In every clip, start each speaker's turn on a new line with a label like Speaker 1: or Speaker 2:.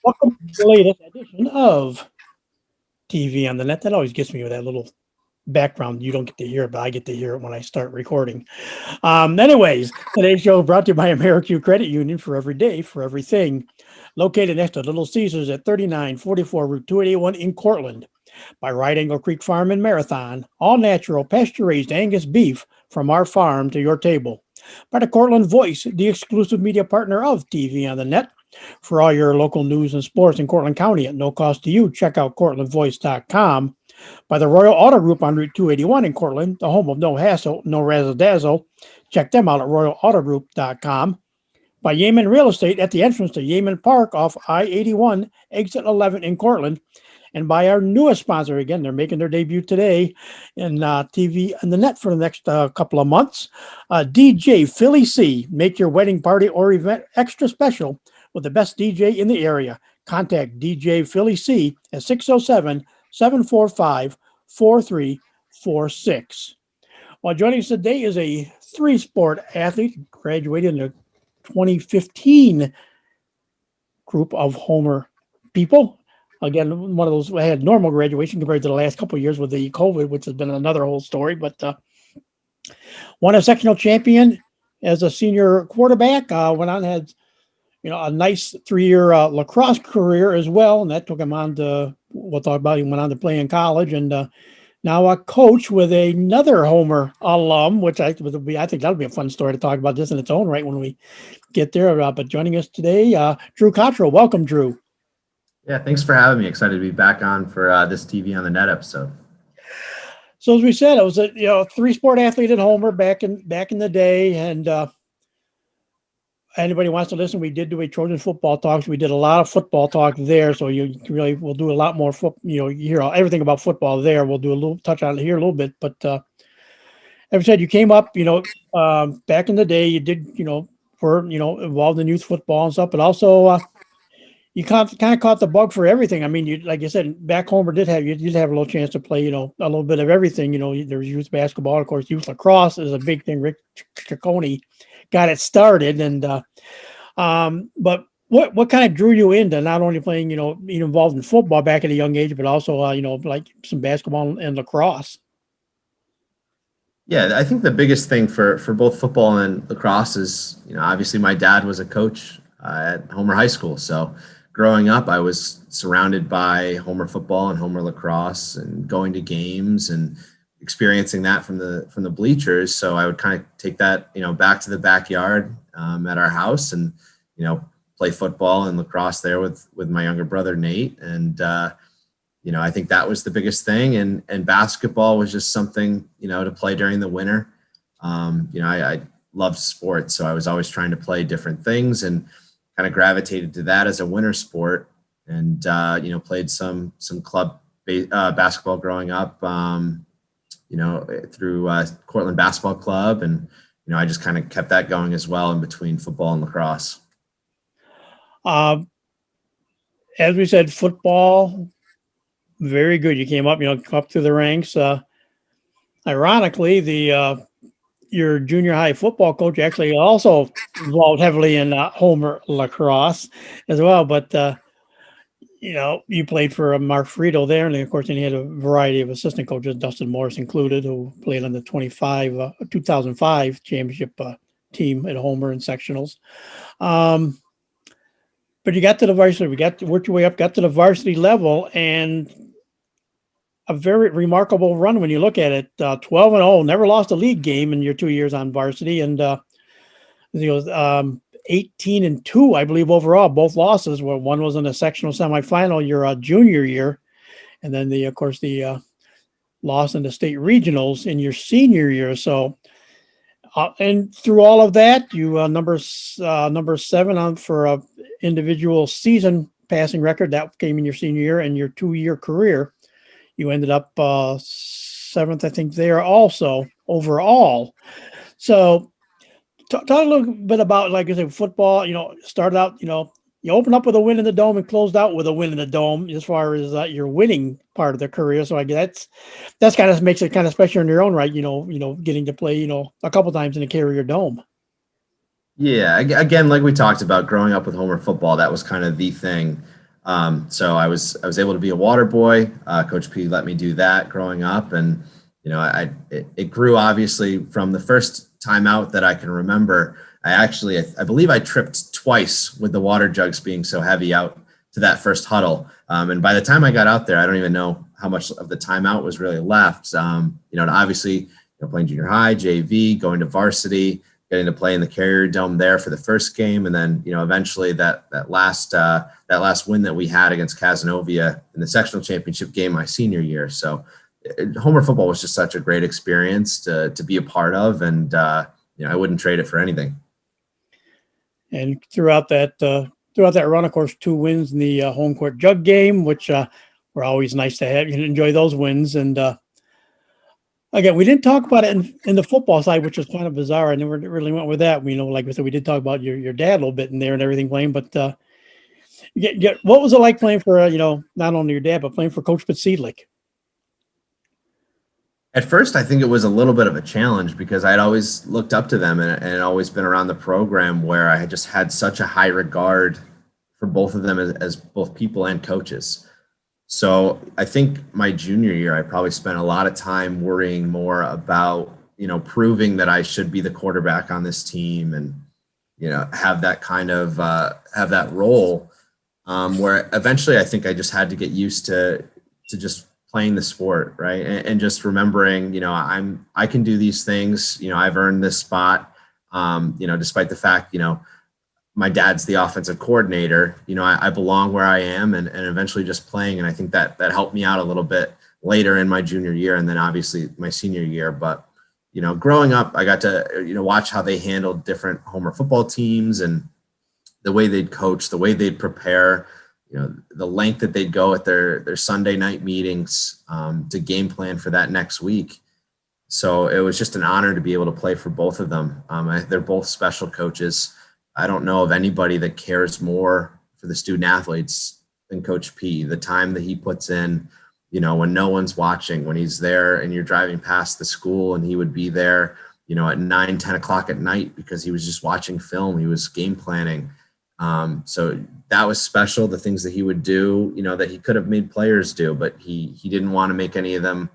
Speaker 1: Welcome to the latest edition of TV on the Net. That always gets me with that little background. You don't get to hear it, but I get to hear it when I start recording. Anyways, today's show brought to you by AmeriQ Credit Union for every day, for everything. Located next to Little Caesars at 3944 Route 281 in Cortland. By Right Angle Creek Farm and Marathon, all natural, pasture-raised Angus beef from our farm to your table. By the Cortland Voice, the exclusive media partner of TV on the Net. For all your local news and sports in Cortland County at no cost to you, check out cortlandvoice.com. By the Royal Auto Group on Route 281 in Cortland, the home of no hassle, no razzle dazzle. Check them out at royalautogroup.com. By Yemen Real Estate at the entrance to Yemen Park off I-81, exit 11 in Cortland. And by our newest sponsor, again, they're making their debut today in TV on the Net for the next couple of months. DJ Philly C. Make your wedding party or event extra special with the best DJ in the area. Contact DJ Philly C at 607-745-4346. Well, joining us today is a three-sport athlete, graduated in the 2015 group of Homer people. Again, one of those, I had normal graduation compared to the last couple of years with the COVID, which has been another whole story, but won a sectional champion as a senior quarterback, went on and had a nice 3-year lacrosse career as well, and that took him on to, we'll talk about, he went on to play in college, and now a coach with another Homer alum, which I think that'll be a fun story to talk about just in its own right when we get there. But joining us today, Drew Cottrell. Welcome, Drew.
Speaker 2: Yeah, thanks for having me. Excited to be back on for this TV on the Net episode.
Speaker 1: So as we said, I was a three-sport athlete at Homer back in the day, and anybody wants to listen, we did do a Trojan football talk. So we did a lot of football talk there. So we'll do a lot more you hear everything about football there. We'll do a little touch on it here a little bit. But as I said, you came up, back in the day, you did, were involved in youth football and stuff, but also you kind of caught the bug for everything. I mean, like you said, back home, you did have a little chance to play, a little bit of everything. There was youth basketball, of course, youth lacrosse is a big thing. Rick Ciccone got it started, and but what kind of drew you into not only playing, being involved in football back at a young age, but also like some basketball and lacrosse?
Speaker 2: Yeah, I think the biggest thing for both football and lacrosse is, obviously my dad was a coach at Homer High School, so growing up, I was surrounded by Homer football and Homer lacrosse and going to games and experiencing that from the bleachers. So I would kind of take that, back to the backyard at our house and, play football and lacrosse there with my younger brother, Nate. And, I think that was the biggest thing. And basketball was just something, to play during the winter. I loved sports, so I was always trying to play different things and kind of gravitated to that as a winter sport, and played some club basketball growing up, through Cortland Basketball Club, and I just kind of kept that going as well in between football and lacrosse.
Speaker 1: As we said, football, very good. You came up, up through the ranks. Ironically, your junior high football coach actually also involved heavily in Homer lacrosse as well. But, you played for Mark Friedel there. And of course, then you had a variety of assistant coaches, Dustin Morris included, who played on the 2005 championship team at Homer in sectionals. But you got to the varsity, worked your way up, got to the varsity level, and a very remarkable run when you look at it. 12-0, never lost a league game in your 2 years on varsity, and 18-2, I believe, overall. Both losses, where one was in the sectional semifinal your junior year, and then the loss in the state regionals in your senior year. So, and through all of that, you number 7 on for a individual season passing record that came in your senior year, and your 2-year career. You ended up 7th, I think, there also overall. So talk a little bit about, like I said, football, started out, you opened up with a win in the Dome and closed out with a win in the Dome as far as your winning part of the career. So I guess that's kind of makes it kind of special in your own right, getting to play, a couple times in the Carrier Dome.
Speaker 2: Yeah, again, like we talked about, growing up with Homer football, that was kind of the thing. So I was able to be a water boy. Coach P let me do that growing up, and it grew obviously from the first time out that I can remember. I believe I tripped twice with the water jugs being so heavy out to that first huddle. And by the time I got out there, I don't even know how much of the timeout was really left. And obviously, playing junior high, JV, going to varsity, getting to play in the Carrier Dome there for the first game, and then eventually that last win that we had against Cazenovia in the sectional championship game my senior year. So Homer football was just such a great experience to be a part of, and I wouldn't trade it for anything.
Speaker 1: And throughout that run, of course, 2 wins in the home court jug game, which were always nice to have. You can enjoy those wins. And again, we didn't talk about it in the football side, which was kind of bizarre. I never really went with that. Like we said, we did talk about your dad a little bit in there and everything playing. But what was it like playing for not only your dad but playing for Coach Pitsedlik?
Speaker 2: At first, I think it was a little bit of a challenge because I'd always looked up to them and always been around the program where I had just had such a high regard for both of them as both people and coaches. So I think my junior year, I probably spent a lot of time worrying more about, proving that I should be the quarterback on this team and, have that kind of, have that role where eventually I think I just had to get used to just playing the sport, right? And just remembering, I can do these things, I've earned this spot, despite the fact, my dad's the offensive coordinator, I belong where I am and eventually just playing. And I think that helped me out a little bit later in my junior year. And then obviously my senior year, but, growing up, I got to, watch how they handled different Homer football teams and the way they'd coach, the way they'd prepare, the length that they'd go at their Sunday night meetings to game plan for that next week. So it was just an honor to be able to play for both of them. They're both special coaches. I don't know of anybody that cares more for the student athletes than Coach P. The time that he puts in, when no one's watching, when he's there and you're driving past the school and he would be there, at 9, 10 o'clock at night because he was just watching film. He was game planning. So that was special. The things that he would do, that he could have made players do, but he didn't want to make any of them,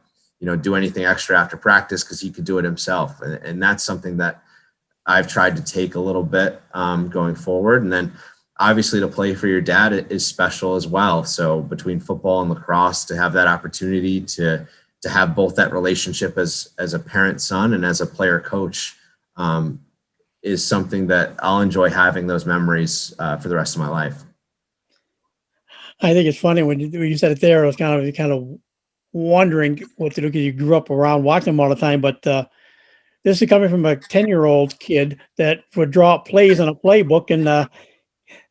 Speaker 2: do anything extra after practice because he could do it himself. And that's something that I've tried to take a little bit going forward. And then obviously to play for your dad is special as well. So between football and lacrosse, to have that opportunity to have both that relationship as a parent son and as a player coach is something that I'll enjoy having those memories for the rest of my life.
Speaker 1: I think it's funny when you said it there. I was kind of wondering what to do because you grew up around watching them all the time. But this is coming from a 10-year-old kid that would draw up plays on a playbook and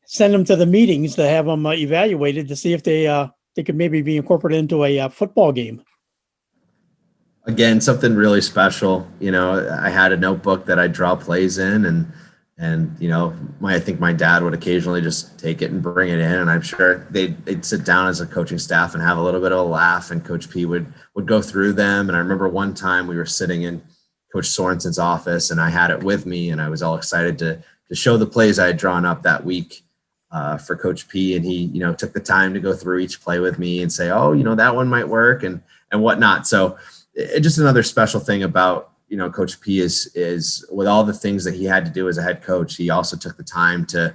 Speaker 1: send them to the meetings to have them evaluated to see if they could maybe be incorporated into a football game.
Speaker 2: Again, something really special. I had a notebook that I draw plays in and I think my dad would occasionally just take it and bring it in. And I'm sure they'd sit down as a coaching staff and have a little bit of a laugh, and Coach P would go through them. And I remember one time we were sitting in Coach Sorensen's office and I had it with me and I was all excited to show the plays I had drawn up that week for Coach P. And he, took the time to go through each play with me and say, oh, that one might work and whatnot. So just another special thing about, Coach P is with all the things that he had to do as a head coach, he also took the time to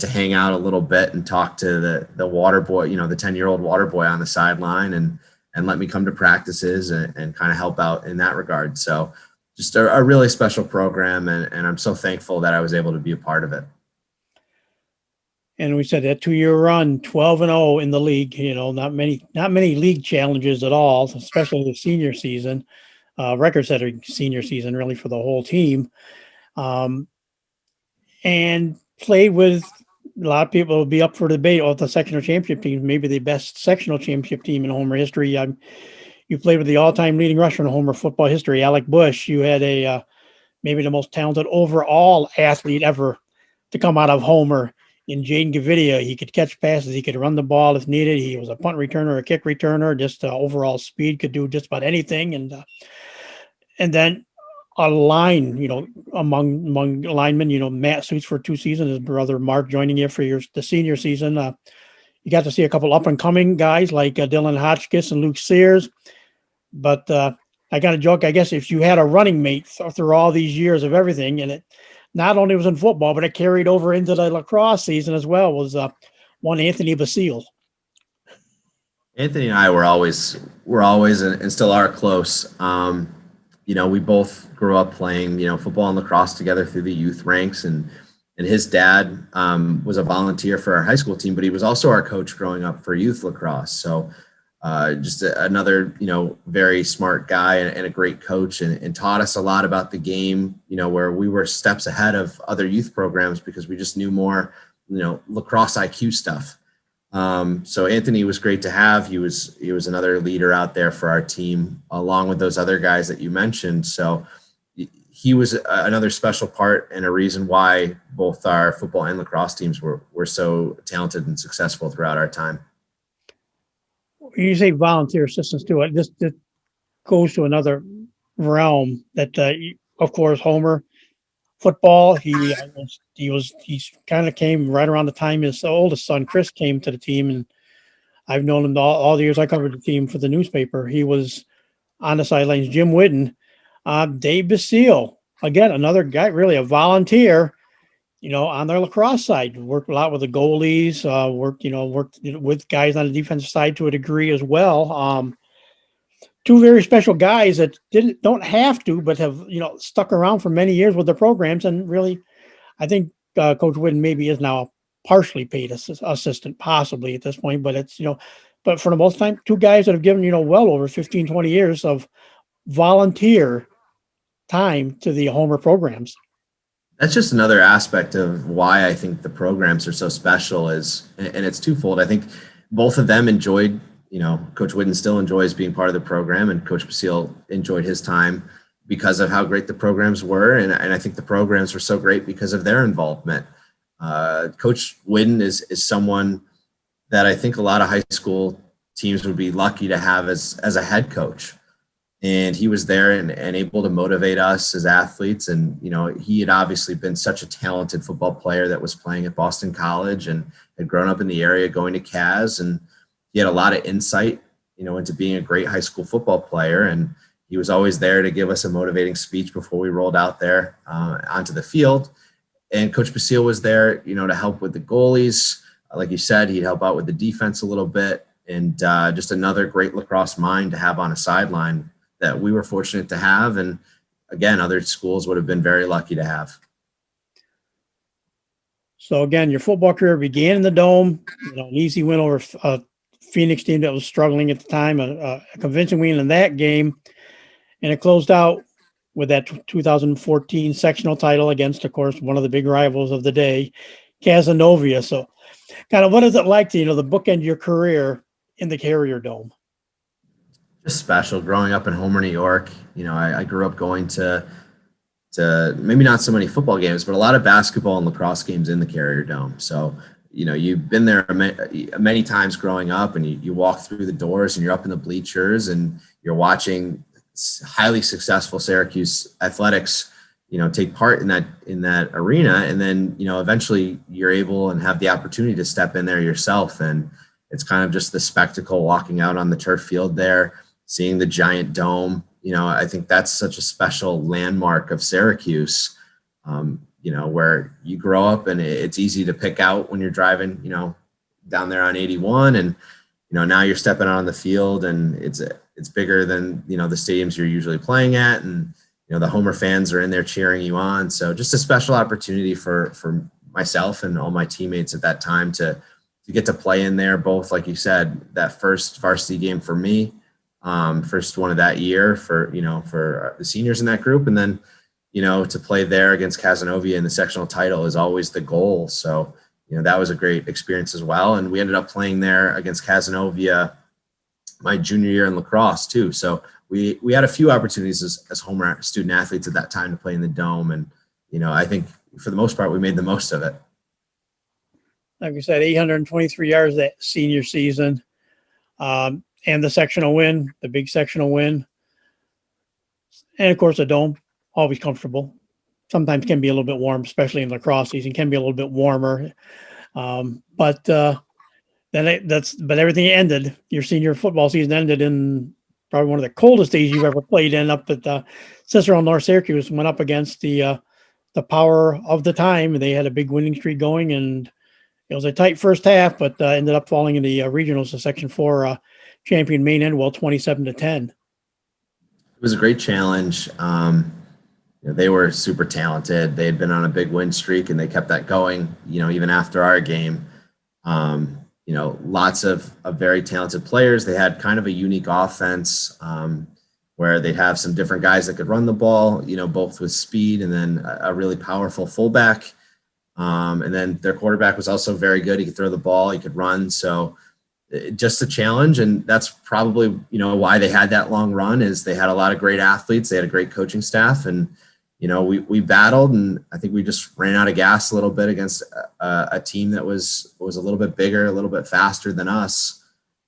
Speaker 2: hang out a little bit and talk to the water boy, the 10-year-old water boy on the sideline and let me come to practices and kind of help out in that regard. So just a really special program. And I'm so thankful that I was able to be a part of it.
Speaker 1: And we said that 2-year run, 12-0 in the league, not many league challenges at all, especially the senior season, record-setting senior season really for the whole team. And played with a lot of people will be up for debate of the sectional championship team, maybe the best sectional championship team in Homer history. You played with the all-time leading rusher in Homer football history, Alec Bush. You had maybe the most talented overall athlete ever to come out of Homer in Jaden Gavidia. He could catch passes. He could run the ball if needed. He was a punt returner, a kick returner, just overall speed, could do just about anything. And then a line, among linemen, Matt Suits for 2 seasons, his brother Mark joining you for the senior season. you got to see a couple up and coming guys like Dylan Hotchkiss and Luke Sears. But I got a joke. I guess if you had a running mate through all these years of everything, and it not only was in football, but it carried over into the lacrosse season as well, was one Anthony Basile.
Speaker 2: Anthony and I were always and still are close. We both grew up playing, football and lacrosse together through the youth ranks, and his dad was a volunteer for our high school team, but he was also our coach growing up for youth lacrosse. So just another, very smart guy and a great coach, and taught us a lot about the game, where we were steps ahead of other youth programs because we just knew more, lacrosse IQ stuff. So Anthony was great to have. He was another leader out there for our team, along with those other guys that you mentioned. So he was another special part and a reason why both our football and lacrosse teams were so talented and successful throughout our time.
Speaker 1: You say volunteer assistance too. This goes to another realm that, of course, Homer football. He kind of came right around the time his oldest son Chris came to the team, and I've known him all the years I covered the team for the newspaper. He was on the sidelines. Jim Whitten, Dave Basile, again another guy, really a volunteer. On their lacrosse side, worked a lot with the goalies. Worked with guys on the defensive side to a degree as well. Two very special guys that don't have to, but have stuck around for many years with their programs, and really, I think Coach Whitten maybe is now a partially paid assistant, possibly at this point, but it's but for the most time, two guys that have given well over 15, 20 years of volunteer time to the Homer programs.
Speaker 2: That's just another aspect of why I think the programs are so special and it's twofold. I think both of them enjoyed, Coach Whitten still enjoys being part of the program, and Coach Basile enjoyed his time because of how great the programs were. And I think the programs were so great because of their involvement. Coach Whitten is someone that I think a lot of high school teams would be lucky to have as a head coach. And he was there and able to motivate us as athletes. And, he had obviously been such a talented football player that was playing at Boston College and had grown up in the area going to Cas. And he had a lot of insight, into being a great high school football player. And he was always there to give us a motivating speech before we rolled out there onto the field. And Coach Basile was there, to help with the goalies. Like you said, he'd help out with the defense a little bit. And just another great lacrosse mind to have on a sideline that we were fortunate to have. And again, other schools would have been very lucky to have.
Speaker 1: So again, your football career began in the Dome, an easy win over a Phoenix team that was struggling at the time, a convincing win in that game. And it closed out with that 2014 sectional title against, of course, one of the big rivals of the day, Cazenovia. So kind of what is it like to, the bookend your career in the Carrier Dome?
Speaker 2: Just special. Growing up in Homer, New York, I grew up going to maybe not so many football games, but a lot of basketball and lacrosse games in the Carrier Dome. So, you've been there many times growing up, and you walk through the doors and you're up in the bleachers and you're watching highly successful Syracuse athletics, take part in that arena. And then, eventually you're able and have the opportunity to step in there yourself. And it's kind of just the spectacle walking out on the turf field there, seeing the giant dome. I think that's such a special landmark of Syracuse, where you grow up and it's easy to pick out when you're driving, down there on 81. And, now you're stepping out on the field and it's bigger than, the stadiums you're usually playing at. And, the Homer fans are in there cheering you on. So just a special opportunity for myself and all my teammates at that time to get to play in there, both, like you said, that first varsity game for me, first one of that year for the seniors in that group. And then, to play there against Cazenovia in the sectional title is always the goal. So, that was a great experience as well. And we ended up playing there against Cazenovia my junior year in lacrosse too. So we had a few opportunities as Homer student athletes at that time to play in the Dome. And, I think for the most part, we made the most of it.
Speaker 1: Like we said, 823 yards that senior season. And the sectional win, the big sectional win. And of course, the Dome, always comfortable. Sometimes can be a little bit warm, especially in lacrosse season, can be a little bit warmer. But but everything ended. Your senior football season ended in probably one of the coldest days you've ever played in, up at Cicero North Syracuse. Went up against the power of the time. They had a big winning streak going, and it was a tight first half, but ended up falling in the regionals, the Section 4 champion Maine Endwell 27-10.
Speaker 2: It was a great challenge. They were super talented. They had been on a big win streak, and they kept that going, even after our game. Lots of very talented players. They had kind of a unique offense where they'd have some different guys that could run the ball, both with speed and then a really powerful fullback. And then their quarterback was also very good. He could throw the ball, he could run. So just a challenge. And that's probably, why they had that long run, is they had a lot of great athletes. They had a great coaching staff, and, we battled, and I think we just ran out of gas a little bit against a team that was a little bit bigger, a little bit faster than us.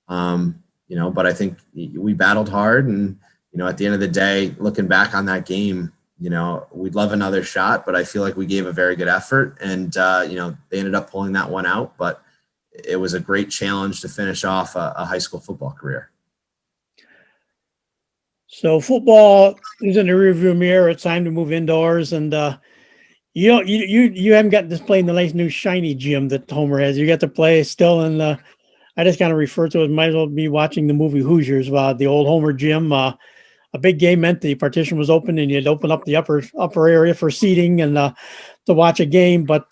Speaker 2: But I think we battled hard, and, at the end of the day, looking back on that game, we'd love another shot, but I feel like we gave a very good effort, and, they ended up pulling that one out, but it was a great challenge to finish off a high school football career.
Speaker 1: So football is in the rearview mirror. It's time to move indoors, and you haven't gotten to play in the nice new shiny gym that Homer has. You got to play still in the. I just kind of refer to it. Might as well be watching the movie Hoosiers. The old Homer gym. A big game meant the partition was open, and you'd open up the upper area for seating and to watch a game. But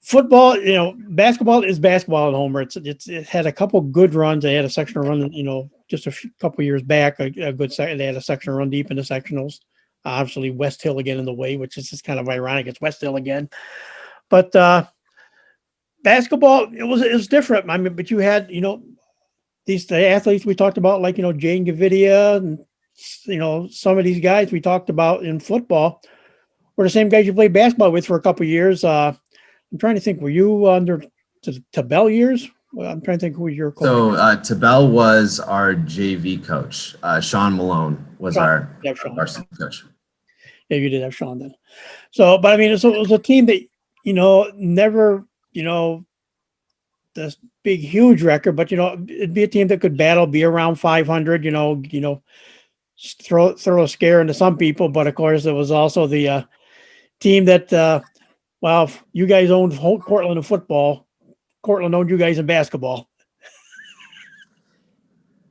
Speaker 1: football, basketball is basketball at Homer. It had a couple good runs. They had a sectional run, just a couple years back. They had a sectional run deep into sectionals. Obviously, West Hill again in the way, which is just kind of ironic. It's West Hill again, but basketball it was different. I mean, but you had the athletes we talked about, like Jane Gavidia, and some of these guys we talked about in football were the same guys you played basketball with for a couple of years. I'm trying to think. Were you under Tabell years? Well, I'm trying to think who your coach.
Speaker 2: So Tabell was our JV coach. Sean Malone was our varsity coach.
Speaker 1: Yeah, you did have Sean then. So, but I mean, it was a team that never this big huge record, but it'd be a team that could battle, be around 500. Throw a scare into some people, but of course it was also the team that. Well, you guys owned Cortland in football. Cortland owned you guys in basketball.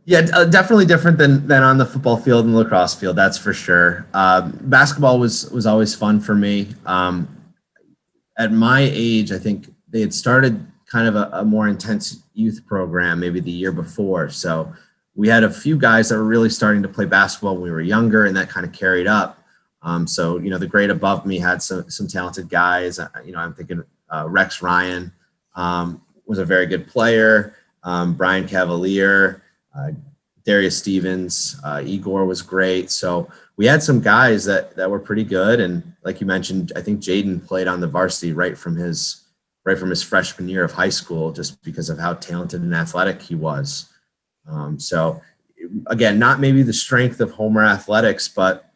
Speaker 2: Yeah, definitely different than on the football field and lacrosse field. That's for sure. Basketball was always fun for me. At my age, I think they had started kind of a more intense youth program maybe the year before. So we had a few guys that were really starting to play basketball when we were younger, and that kind of carried up. So, the grade above me had some talented guys. I'm thinking Rex Ryan was a very good player. Brian Cavalier, Darius Stevens, Igor was great. So we had some guys that were pretty good. And like you mentioned, I think Jaden played on the varsity right from his freshman year of high school, just because of how talented and athletic he was. So again, not maybe the strength of Homer athletics, but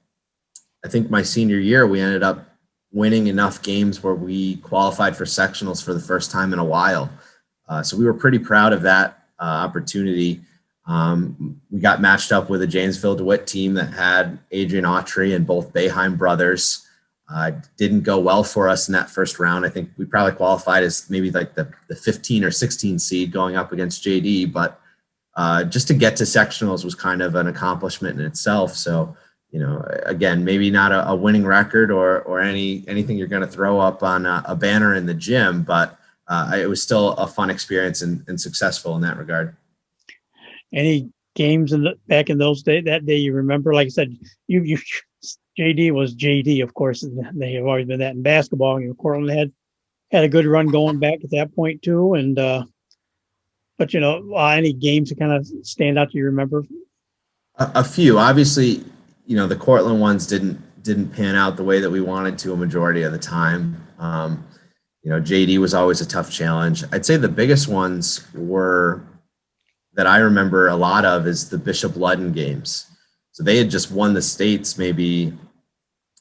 Speaker 2: I think my senior year, we ended up winning enough games where we qualified for sectionals for the first time in a while. So we were pretty proud of that opportunity. We got matched up with a Janesville DeWitt team that had Adrian Autry and both Boeheim brothers. Didn't go well for us in that first round. I think we probably qualified as maybe like the 15 or 16 seed going up against JD, but just to get to sectionals was kind of an accomplishment in itself. So, again, maybe not a winning record or anything you're going to throw up on a banner in the gym, but it was still a fun experience and successful in that regard.
Speaker 1: Any games back in those days, that day you remember? Like I said, you JD was JD, of course, and they have always been that in basketball. Cortland had a good run going back at that point too, and but any games that kind of stand out to you remember?
Speaker 2: A few, obviously. The Cortland ones didn't pan out the way that we wanted to a majority of the time. JD was always a tough challenge. I'd say the biggest ones were that I remember a lot of is the Bishop Ludden games. So they had just won the states maybe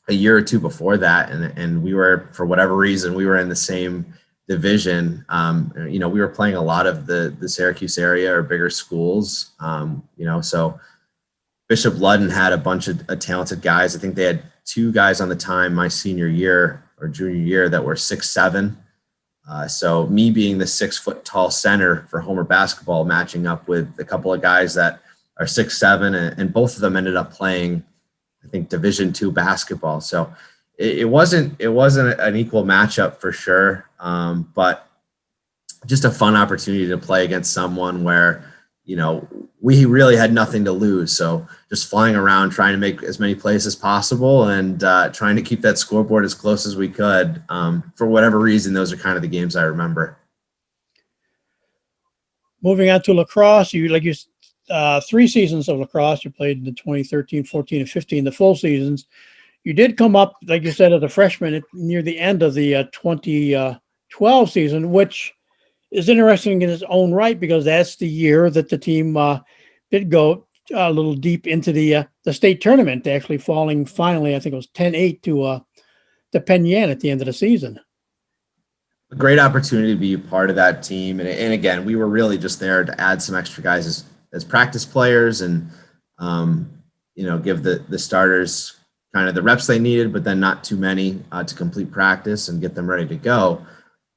Speaker 2: a year or two before that. And we were, for whatever reason, we were in the same division. We were playing a lot of the Syracuse area or bigger schools. So Bishop Ludden had a bunch of talented guys. I think they had 2 guys on the time my senior year or junior year that were 6'7". So me being the 6-foot tall center for Homer basketball, matching up with a couple of guys that are 6'7", and both of them ended up playing, I think, Division II basketball. So it wasn't an equal matchup for sure, but just a fun opportunity to play against someone where, we really had nothing to lose. So just flying around, trying to make as many plays as possible, and trying to keep that scoreboard as close as we could. For whatever reason, those are kind of the games I remember.
Speaker 1: Moving on to lacrosse, 3 seasons of lacrosse. You played in the 2013, 14, and 15, the full seasons. You did come up, like you said, as a freshman near the end of the 2012 season, which is interesting in its own right, because that's the year that the team did go a little deep into the state tournament, actually falling finally, I think it was 10-8 to Penn Yan at the end of the season.
Speaker 2: A great opportunity to be a part of that team. And again, we were really just there to add some extra guys as practice players and, give the starters kind of the reps they needed, but then not too many to complete practice and get them ready to go.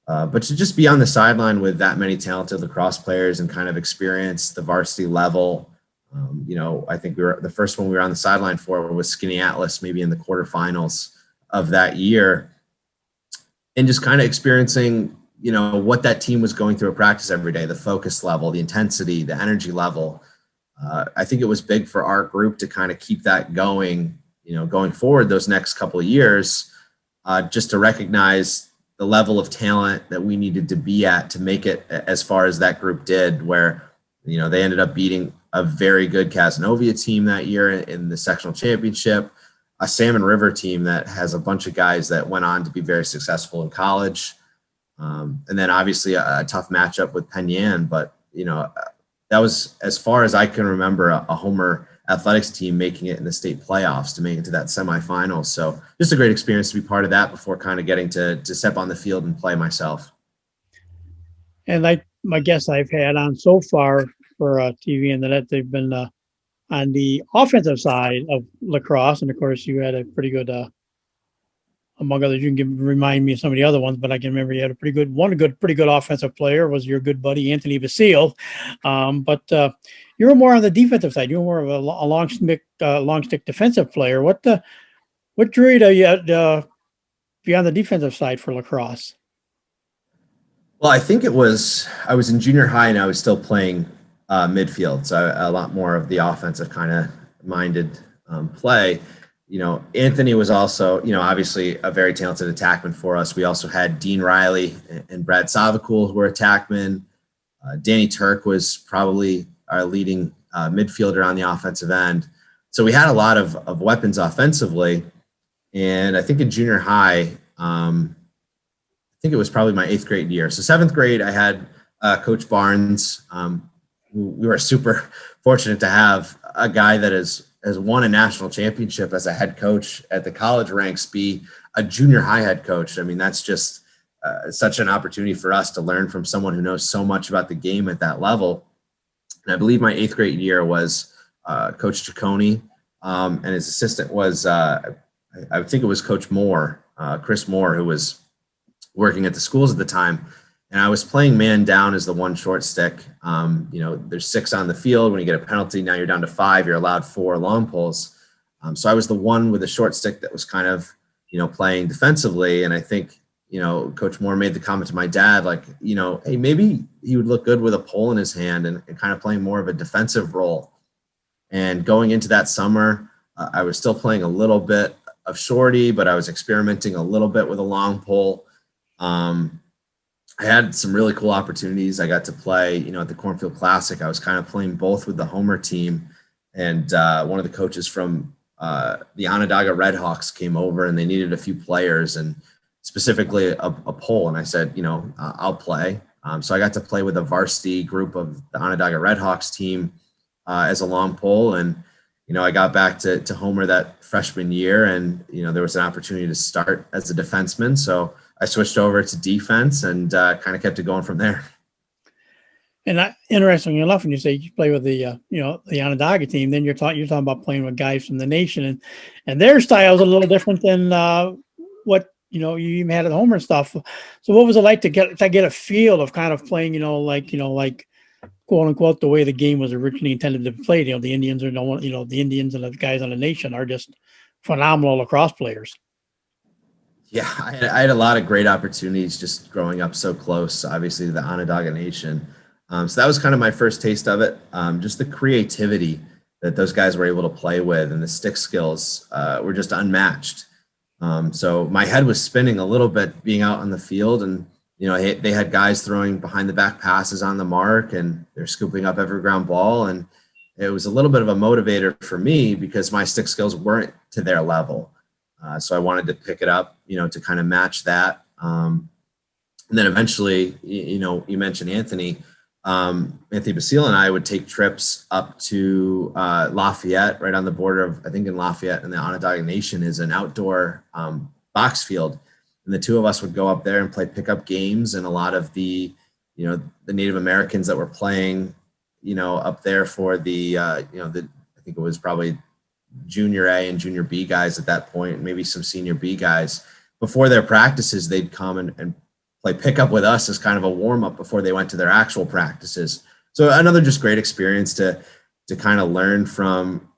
Speaker 2: But to just be on the sideline with that many talented lacrosse players and kind of experience the varsity level. I think the first one we were on the sideline for was Skinny Atlas, maybe in the quarterfinals of that year. And just kind of experiencing, what that team was going through at practice every day, the focus level, the intensity, the energy level. I think it was big for our group to kind of keep that going, going forward those next couple of years, just to recognize the level of talent that we needed to be at to make it as far as that group did, where, they ended up beating a very good Cazenovia team that year in the sectional championship, a Salmon River team that has a bunch of guys that went on to be very successful in college. And then obviously a tough matchup with Penn Yan, but, that was, as far as I can remember, a Homer athletics team making it in the state playoffs to make it to that semifinal. So just a great experience to be part of that before kind of getting to step on the field and play myself.
Speaker 1: And my guests I've had on so far for TV and the net, they've been on the offensive side of lacrosse. And of course, you had a pretty good, among others, you can remind me of some of the other ones, but I can remember you had a pretty good offensive player was your good buddy, Anthony Basile. But you were more on the defensive side. You were more of a long stick defensive player. What drew you to be on the defensive side for lacrosse?
Speaker 2: Well, I think I was in junior high and I was still playing midfield. So a lot more of the offensive kind of minded play. Anthony was also, obviously a very talented attackman for us. We also had Dean Riley and Brad Savakul, who were attackmen. Danny Turk was probably our leading midfielder on the offensive end. So we had a lot of weapons offensively. And I think in junior high, I think it was probably my 8th grade year. So 7th grade, I had Coach Barnes. We were super fortunate to have a guy that has won a national championship as a head coach at the college ranks be a junior high head coach. I mean, that's just such an opportunity for us to learn from someone who knows so much about the game at that level. And I believe my 8th grade year was Coach Ciccone, and his assistant was, I think it was Coach Moore, Chris Moore, who was working at the schools at the time. And I was playing man down as the one short stick. There's 6 on the field. When you get a penalty, now you're down to 5. You're allowed 4 long pulls. So I was the one with a short stick that was kind of, playing defensively. And I think, Coach Moore made the comment to my dad, like, hey, maybe he would look good with a pole in his hand and kind of playing more of a defensive role. And going into that summer, I was still playing a little bit of shorty, but I was experimenting a little bit with a long pole. I had some really cool opportunities. I got to play, at the Cornfield Classic. I was kind of playing both with the Homer team, and one of the coaches from the Onondaga Redhawks came over, and they needed a few players, and specifically a pole. And I said, I'll play. So I got to play with a varsity group of the Onondaga Redhawks team as a long pole, and I got back to Homer that freshman year, and there was an opportunity to start as a defenseman. So I switched over to defense and kind of kept it going from there.
Speaker 1: And interesting enough, when you say you play with the the Onondaga team, then you're talking about playing with guys from the nation, and their style is a little different than what you even had at home and stuff. So what was it like to get a feel of kind of playing like quote unquote the way the game was originally intended to be played? The Indians are the Indians and the guys on the nation are just phenomenal lacrosse players.
Speaker 2: Yeah, I had a lot of great opportunities just growing up so close, obviously, to the Onondaga Nation. So that was kind of my first taste of it. Just the creativity that those guys were able to play with and the stick skills were just unmatched. So my head was spinning a little bit being out on the field, and they had guys throwing behind the back passes on the mark, and they're scooping up every ground ball, and it was a little bit of a motivator for me because my stick skills weren't to their level. So I wanted to pick it up, to kind of match that. And then eventually, you mentioned Anthony Basile and I would take trips up to Lafayette, right on the border of, I think in Lafayette and the Onondaga Nation is an outdoor box field. And the two of us would go up there and play pickup games. And a lot of the Native Americans that were playing, up there for I think it was probably junior A and junior B guys at that point, maybe some senior B guys, before their practices, they'd come and play pickup with us as kind of a warm up before they went to their actual practices. So another just great experience to kind of learn from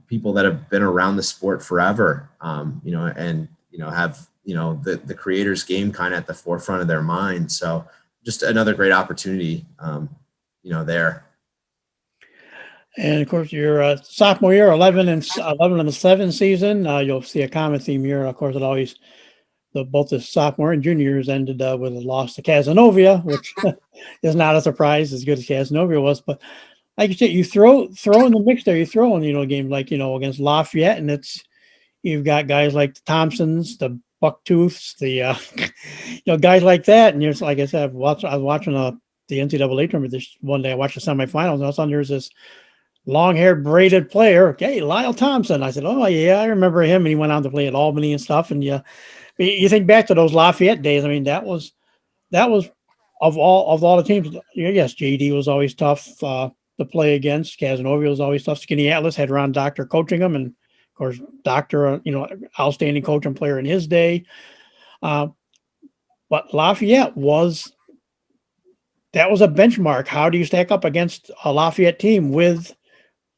Speaker 2: people that have been around the sport forever, and have, the creator's game kind of at the forefront of their mind. So just another great opportunity, there.
Speaker 1: And of course, your sophomore year, 11-7 season, you'll see a common theme here. Of course, both the sophomore and junior years ended with a loss to Cazenovia, which is not a surprise, as good as Cazenovia was. But like you said, you throw in the mix there. You throw in a game like against Lafayette, and you've got guys like the Thompsons, the Bucktooths, the guys like that. And like I said, I was watching the NCAA tournament this one day. I watched the semifinals, and all of a sudden there's this long-haired braided player. Okay, Lyle Thompson. I said, oh yeah, I remember him. And he went on to play at Albany and stuff. And you think back to those Lafayette days. I mean, that was of all the teams. Yes, JD was always tough to play against. Cazenovia was always tough. Skinny Atlas had Ron Doctor coaching him, and of course, Doctor, outstanding coach and player in his day. But Lafayette was a benchmark. How do you stack up against a Lafayette team with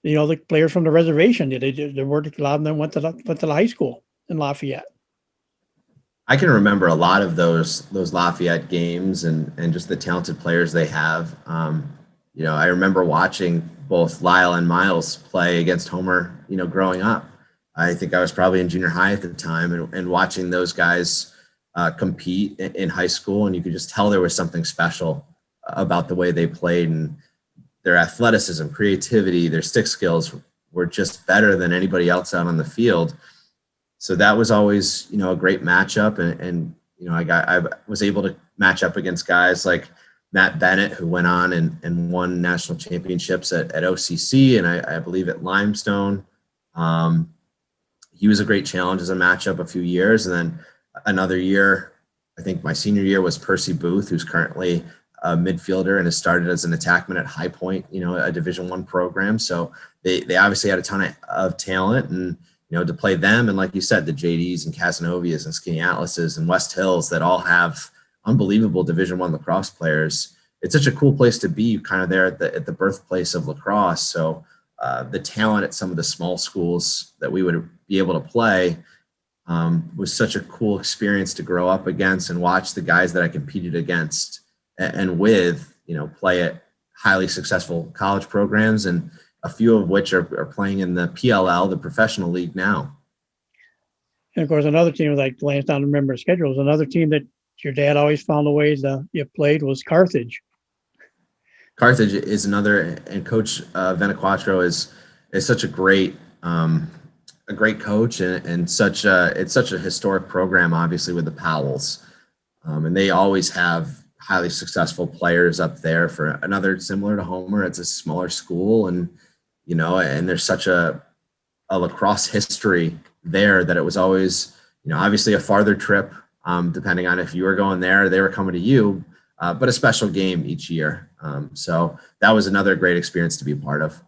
Speaker 1: the players from the reservation? There were a lot of them went to the high school in Lafayette.
Speaker 2: I can remember a lot of those Lafayette games and just the talented players they have. I remember watching both Lyle and Miles play against Homer, growing up. I think I was probably in junior high at the time, and watching those guys compete in high school, and you could just tell there was something special about the way they played, and their athleticism, creativity, their stick skills were just better than anybody else out on the field. So that was always, a great matchup. And I was able to match up against guys like Matt Bennett, who went on and won national championships at OCC and I believe at Limestone. He was a great challenge as a matchup a few years. And then another year, I think my senior year, was Percy Booth, who's currently a midfielder and has started as an attackman at High Point, a Division I program. So they obviously had a ton of talent, and to play them, and like you said, the JDs and Cazenovias and Skinny Atlases and West Hills that all have unbelievable Division I lacrosse players. It's such a cool place to be, kind of there at the birthplace of lacrosse. So the talent at some of the small schools that we would be able to play was such a cool experience to grow up against and watch the guys that I competed against and with, play at highly successful college programs, and a few of which are playing in the PLL, the professional league now.
Speaker 1: And of course, another team, like Lansdowne, remember schedules, another team that your dad always found a way that you played was Carthage.
Speaker 2: Carthage is another, and Coach Cottrell is such a great coach, and it's such a historic program, obviously, with the Powells. And they always have highly successful players up there. For another similar to Homer, it's a smaller school, and and there's such a lacrosse history there that it was always, obviously a farther trip depending on if you were going there or they were coming to you, but a special game each year. So that was another great experience to be a part of.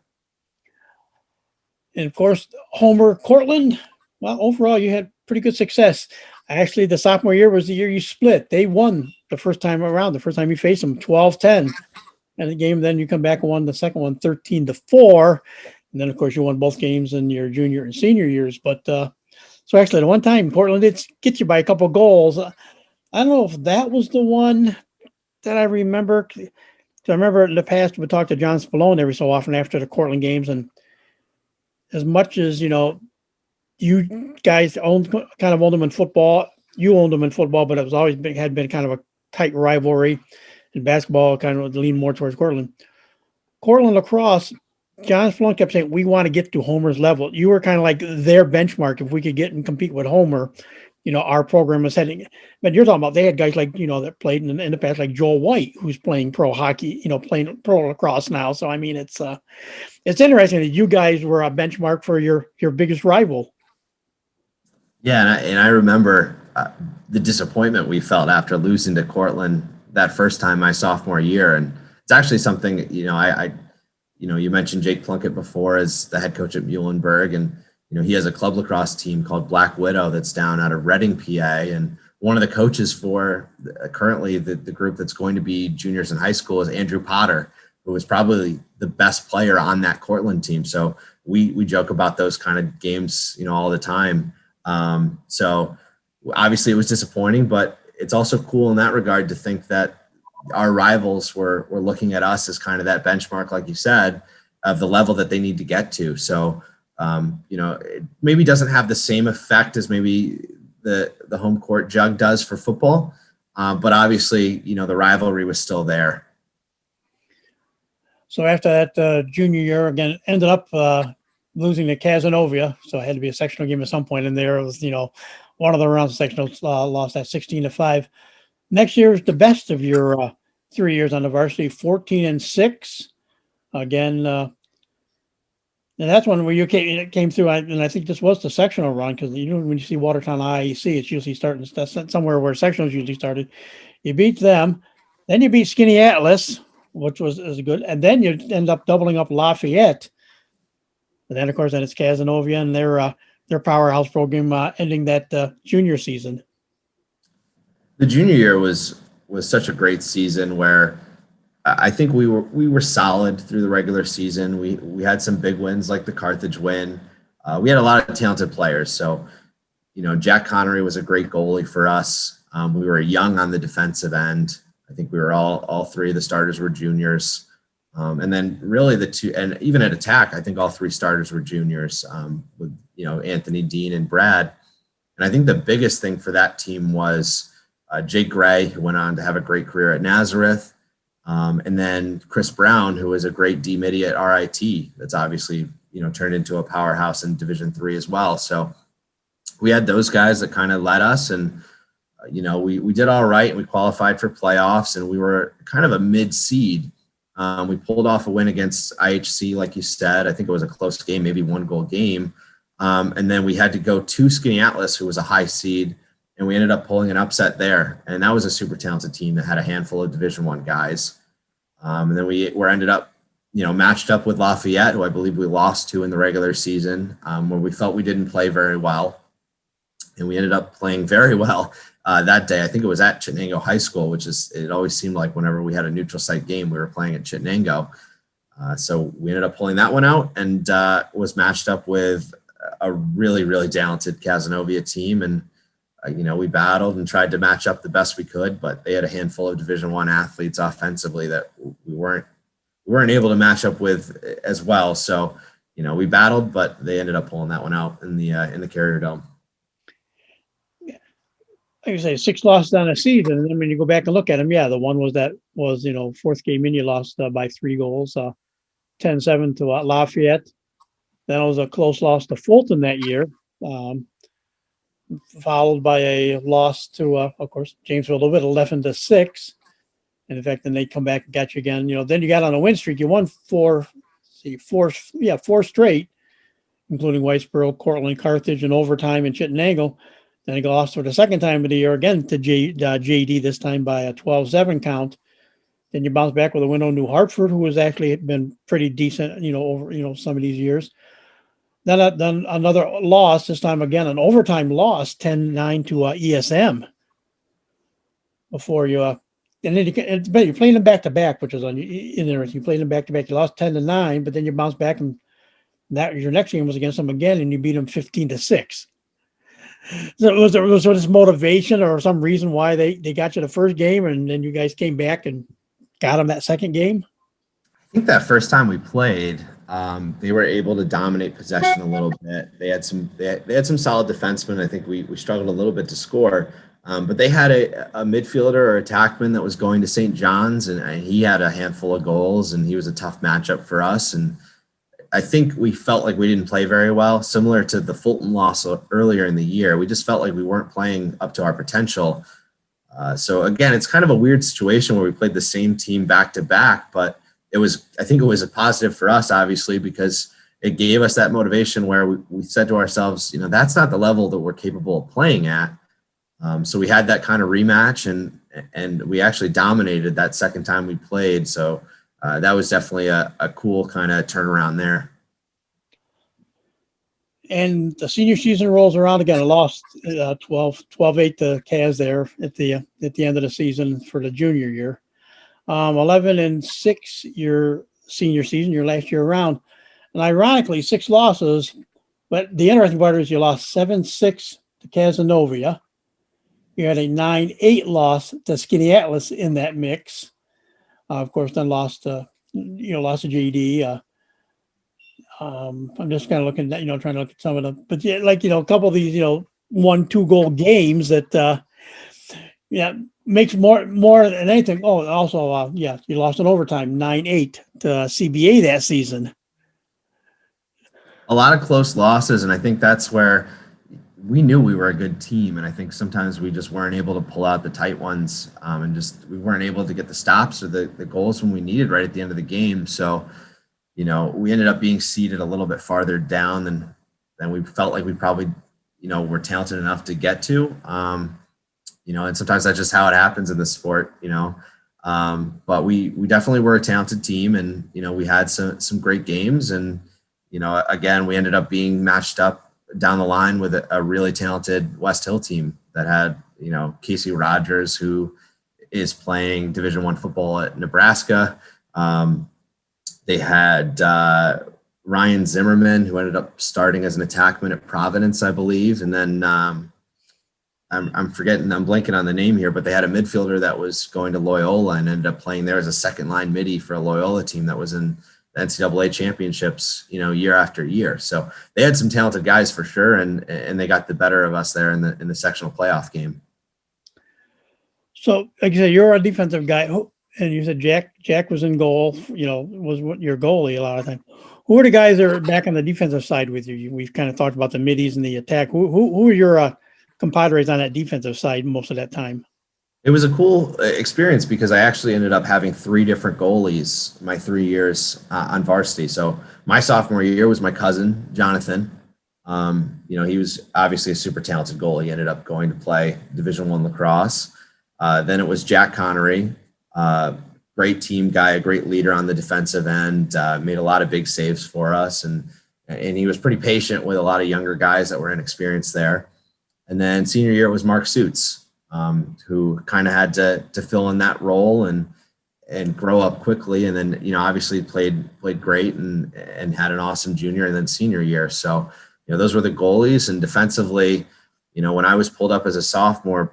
Speaker 1: And of course, Homer Cortland. Well, overall, you had pretty good success. Actually, the sophomore year was the year you split. They won the first time around, the first time you faced them, 12-10. And the game, then you come back and won the second one 13-4. And then, of course, you won both games in your junior and senior years. But so actually, the one time Portland did get you by a couple of goals. I don't know if that was the one that I remember. I remember in the past, we talked to John Spallone every so often after the Cortland games. And as much as, you guys owned them in football, you owned them in football, but it was always had been kind of a tight rivalry. In basketball, kind of leaned more towards Cortland. Cortland lacrosse, John Sloan kept saying, we want to get to Homer's level. You were kind of like their benchmark. If we could get and compete with Homer, our program was heading. But you're talking about they had guys like, that played in the past, like Joel White, who's playing pro hockey, playing pro lacrosse now. So, I mean, it's interesting that you guys were a benchmark for your biggest rival.
Speaker 2: Yeah, and I remember the disappointment we felt after losing to Cortland that first time my sophomore year. And it's actually something, you mentioned Jake Plunkett before as the head coach at Muhlenberg, and, he has a club lacrosse team called Black Widow that's down out of Reading, PA. And one of the coaches for currently the group that's going to be juniors in high school is Andrew Potter, who was probably the best player on that Cortland team. So we joke about those kind of games, all the time. So obviously it was disappointing, but it's also cool in that regard to think that our rivals were looking at us as kind of that benchmark, like you said, of the level that they need to get to. So, it maybe doesn't have the same effect as maybe the home court jug does for football. But obviously, the rivalry was still there.
Speaker 1: So after that junior year, again, ended up losing to Casanova. So it had to be a sectional game at some point in there. It was, one of the rounds of sectional lost at 16-5. Next year is the best of your 3 years on the varsity, 14-6. Again, and that's one where you came through, and I think this was the sectional run, because when you see Watertown IEC, it's usually starting somewhere where sectionals usually started. You beat them, then you beat Skinny Atlas, which was good, and then you end up doubling up Lafayette. And then, of course, it's Casanova and their powerhouse program ending that junior season.
Speaker 2: The junior year was such a great season where I think we were solid through the regular season. We had some big wins like the Carthage win. We had a lot of talented players. So, Jack Connery was a great goalie for us. We were young on the defensive end. I think we were all three of the starters were juniors. And then really the two, and even at attack, I think all three starters were juniors with, Anthony, Dean, and Brad. And I think the biggest thing for that team was Jake Gray, who went on to have a great career at Nazareth. And then Chris Brown, who was a great D-Midi at RIT. That's obviously, turned into a powerhouse in Division III as well. So we had those guys that kind of led us, and, we did all right, and we qualified for playoffs, and we were kind of a mid-seed. We pulled off a win against IHC, like you said. I think it was a close game, maybe 1-goal game. And then we had to go to Skinny Atlas, who was a high seed, and we ended up pulling an upset there. And that was a super talented team that had a handful of Division I guys. And then we ended up, matched up with Lafayette, who I believe we lost to in the regular season, where we felt we didn't play very well. And we ended up playing very well that day. I think it was at Chittenango High School, it always seemed like whenever we had a neutral site game, we were playing at Chittenango. So we ended up pulling that one out, and was matched up with a really, really talented Casanova team. And, we battled and tried to match up the best we could, but they had a handful of Division I athletes offensively that we weren't able to match up with as well. So, we battled, but they ended up pulling that one out in the Carrier Dome.
Speaker 1: Like you say, 6 losses on a season. And then when you go back and look at them, the one was fourth game in, you lost by 3 goals, 10-7 to Lafayette. Then it was a close loss to Fulton that year, followed by a loss to, of course, Jamesville a little bit, 11-6. And in fact, then they come back and got you again. Then you got on a win streak. You won four straight, including Whitesboro, Cortland, Carthage, and overtime in Chittenango. Then he lost for the second time of the year again to JD, this time by a 12-7 count. Then you bounce back with a win on New Hartford, who has actually been pretty decent, over some of these years. Then another loss, this time again an overtime loss, 10-9 to ESM. Before you, and then you're playing them back to back, which is interesting. You played them back to back. You lost 10-9, but then you bounce back, and that your next game was against them again, and you beat them 15-6. So was there this motivation or some reason why they got you the first game, and then you guys came back and got them that second game?
Speaker 2: I think that first time we played, they were able to dominate possession a little bit. They had some solid defensemen. I think we struggled a little bit to score, but they had a midfielder or attackman that was going to St. John's, and he had a handful of goals, and he was a tough matchup for us. And I think we felt like we didn't play very well, similar to the Fulton loss earlier in the year. We just felt like we weren't playing up to our potential. So again, it's kind of a weird situation where we played the same team back to back, but I think it was a positive for us, obviously, because it gave us that motivation where we said to ourselves, that's not the level that we're capable of playing at. So we had that kind of rematch, and we actually dominated that second time we played. So that was definitely a cool kind of turnaround there.
Speaker 1: And the senior season rolls around again. I lost 12-8 to Cavs there at the end of the season for the junior year. 11-6 your senior season, your last year around. And ironically, 6 losses. But the interesting part is you lost 7-6 to Casanova. You had a 9-8 loss to Skinny Atlas in that mix. Of course, then lost to JD. I'm just kind of looking at, trying to look at some of them. But yeah, a couple of these, 1-2 goal games that, makes more than anything. Oh, also, you lost in overtime, 9-8 to CBA that season.
Speaker 2: A lot of close losses, and I think that's where we knew we were a good team, and I think sometimes we just weren't able to pull out the tight ones, and we weren't able to get the stops or the goals when we needed right at the end of the game. So, we ended up being seated a little bit farther down than we felt like we probably, were talented enough to get to. And sometimes that's just how it happens in the sport, but we definitely were a talented team, and, we had some great games, and, again, we ended up being matched up down the line with a really talented West Hill team that had, Casey Rogers, who is playing Division I football at Nebraska. They had Ryan Zimmerman, who ended up starting as an attackman at Providence, I believe. And then I'm blanking on the name here, but they had a midfielder that was going to Loyola and ended up playing there as a second line midi for a Loyola team that was in the NCAA championships, year after year. So they had some talented guys for sure, and they got the better of us there in the sectional playoff game.
Speaker 1: So, like you said, you're a defensive guy, and you said Jack was in goal. Was your goalie a lot of times. Who are the guys that are back on the defensive side with you? We've kind of talked about the middies and the attack. Who are your compadres on that defensive side most of that time?
Speaker 2: It was a cool experience because I actually ended up having 3 different goalies my 3 years on varsity. So my sophomore year was my cousin, Jonathan. He was obviously a super talented goalie. He ended up going to play Division I lacrosse. Then it was Jack Connery, great team guy, a great leader on the defensive end, made a lot of big saves for us. And he was pretty patient with a lot of younger guys that were inexperienced there. And then senior year was Mark Suits. Who kind of had to fill in that role and grow up quickly, and then obviously played great and had an awesome junior and then senior year. So those were the goalies, and defensively, when I was pulled up as a sophomore,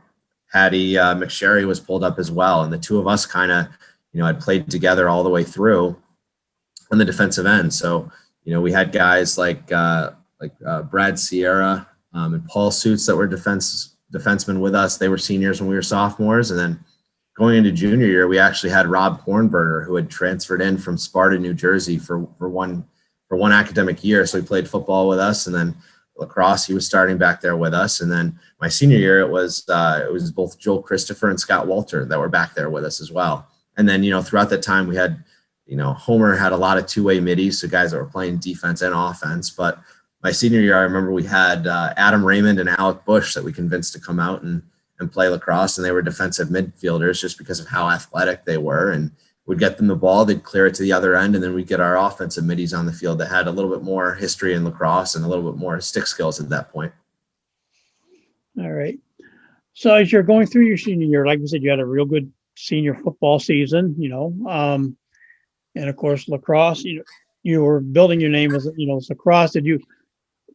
Speaker 2: Patty McSherry was pulled up as well, and the two of us kind of had played together all the way through on the defensive end. So we had guys like Brad Sierra and Paul Suits that were defensemen with us. They were seniors when we were sophomores. And then going into junior year, we actually had Rob Kornberger, who had transferred in from Sparta, New Jersey for one academic year. So he played football with us, and then lacrosse, he was starting back there with us. And then my senior year, it was both Joel Christopher and Scott Walter that were back there with us as well. And then, throughout that time we had, Homer had a lot of two-way middies, so guys that were playing defense and offense, but my senior year, I remember we had Adam Raymond and Alec Bush that we convinced to come out and play lacrosse, and they were defensive midfielders just because of how athletic they were. And we'd get them the ball, they'd clear it to the other end, and then we'd get our offensive middies on the field that had a little bit more history in lacrosse and a little bit more stick skills at that point.
Speaker 1: All right. So as you're going through your senior year, like you said, you had a real good senior football season, and of course lacrosse. You were building your name as lacrosse.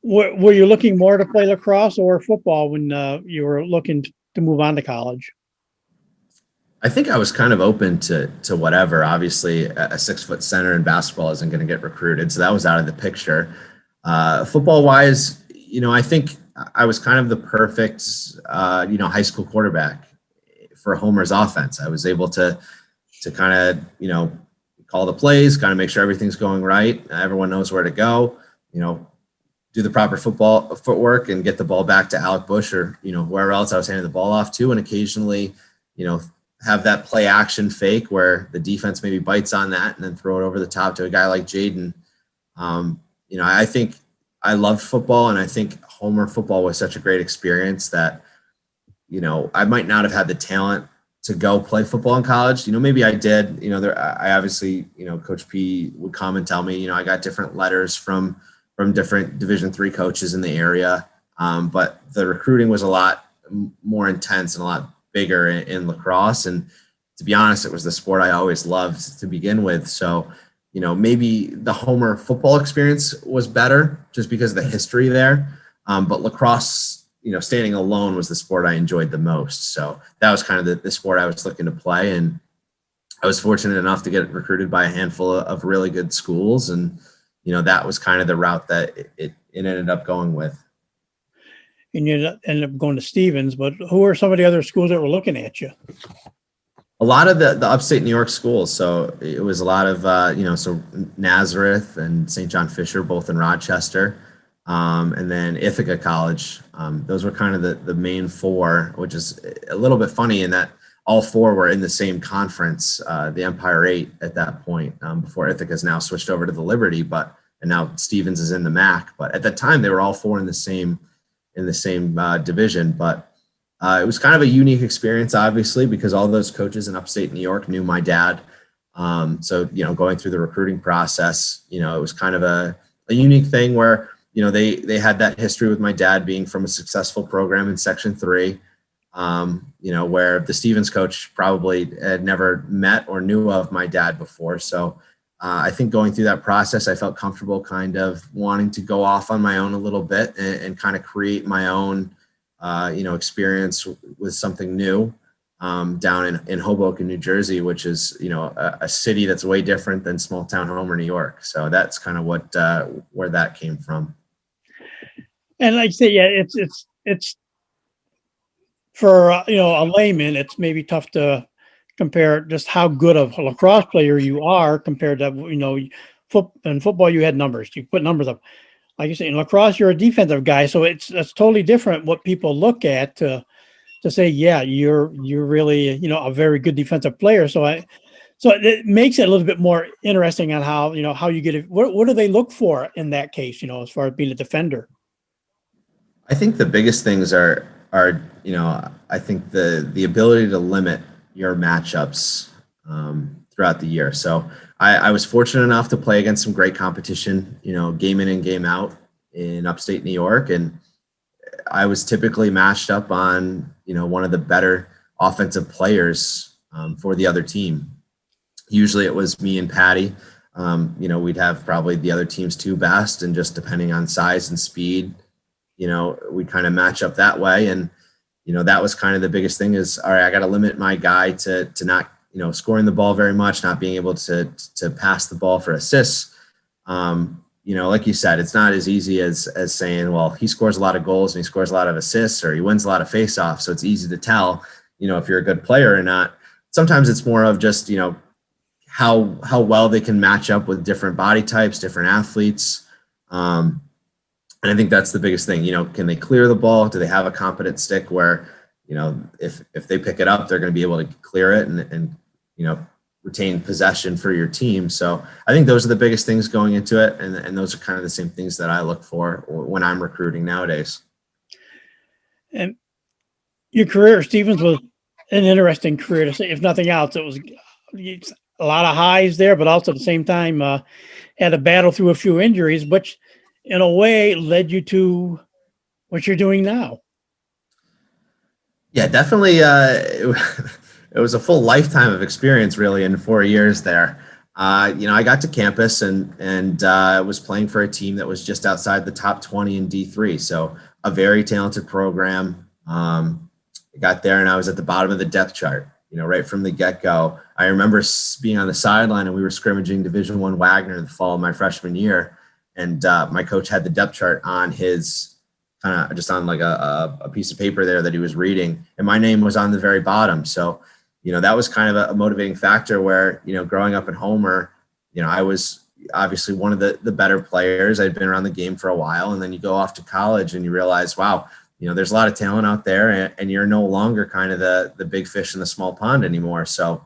Speaker 1: Were you looking more to play lacrosse or football when you were looking to move on to college?
Speaker 2: I think I was kind of open to whatever. Obviously, a 6-foot center in basketball isn't going to get recruited, so that was out of the picture. Football wise, I think I was kind of the perfect, high school quarterback for Homer's offense. I was able to kind of, call the plays, kind of make sure everything's going right. Everyone knows where to go, do the proper football footwork and get the ball back to Alec Bush or, whoever else I was handing the ball off to. And occasionally, have that play action fake where the defense maybe bites on that and then throw it over the top to a guy like Jaden. I think I loved football, and I think Homer football was such a great experience that, I might not have had the talent to go play football in college. Maybe I did. I obviously, Coach P would come and tell me, I got different letters from different Division III coaches in the area. But the recruiting was a lot more intense and a lot bigger in lacrosse. And to be honest, it was the sport I always loved to begin with. So, maybe the Homer football experience was better just because of the history there. But lacrosse, standing alone was the sport I enjoyed the most. So that was kind of the sport I was looking to play. And I was fortunate enough to get recruited by a handful of really good schools. And, that was kind of the route that it ended up going with.
Speaker 1: And you ended up going to Stevens, but who are some of the other schools that were looking at you?
Speaker 2: A lot of the upstate New York schools. So it was a lot of, so Nazareth and St. John Fisher, both in Rochester, and then Ithaca College. Those were kind of the main four, which is a little bit funny in that all four were in the same conference, the Empire 8 at that point, before Ithaca's now switched over to the Liberty, and now Stevens is in the MAC. But at that time, they were all four in the same division. But it was kind of a unique experience, obviously, because all those coaches in upstate New York knew my dad. So, going through the recruiting process, it was kind of a unique thing where, they had that history with my dad being from a successful program in Section 3, where the Stevens coach probably had never met or knew of my dad before. So I think going through that process, I felt comfortable kind of wanting to go off on my own a little bit and kind of create my own experience with something new down in Hoboken, New Jersey, which is, a city that's way different than small town Homer, New York. So that's kind of where that came from.
Speaker 1: And like I say, yeah, it's for, a layman, it's maybe tough to compare just how good of a lacrosse player you are compared to, in football, you had numbers, you put numbers up. Like you say, in lacrosse, you're a defensive guy, so it's totally different what people look at to say, yeah, you're really a very good defensive player. So it makes it a little bit more interesting on how you get it. What do they look for in that case? As far as being a defender.
Speaker 2: I think the biggest things are I think the ability to limit your matchups throughout the year. So I was fortunate enough to play against some great competition, game in and game out in upstate New York. And I was typically matched up on, one of the better offensive players for the other team. Usually it was me and Patty. We'd have probably the other team's two best, and just depending on size and speed, we kind of match up that way. And, that was kind of the biggest thing is, all right, I got to limit my guy to not, scoring the ball very much, not being able to pass the ball for assists. Like you said, it's not as easy as saying, well, he scores a lot of goals and he scores a lot of assists, or he wins a lot of faceoffs. So it's easy to tell, if you're a good player or not. Sometimes it's more of just, how well they can match up with different body types, different athletes. And I think that's the biggest thing. Can they clear the ball? Do they have a competent stick where, if they pick it up, they're going to be able to clear it and retain possession for your team. So I think those are the biggest things going into it. And those are kind of the same things that I look for when I'm recruiting nowadays.
Speaker 1: And your career at Stevens was an interesting career to say, if nothing else. It was a lot of highs there, but also at the same time had to battle through a few injuries, which in a way led you to what you're doing now.
Speaker 2: Yeah, definitely. It was a full lifetime of experience, really, in 4 years there. I got to campus and was playing for a team that was just outside the top 20 in D3. So a very talented program. I got there and I was at the bottom of the depth chart. Right from the get-go. I remember being on the sideline and we were scrimmaging Division I Wagner in the fall of my freshman year, and my coach had the depth chart on his kind of just on like a piece of paper there that he was reading, and my name was on the very bottom. So that was kind of a motivating factor where, growing up in Homer, I was obviously one of the better players. I'd been around the game for a while, and then you go off to college and you realize, wow, there's a lot of talent out there, and you're no longer kind of the big fish in the small pond anymore. So,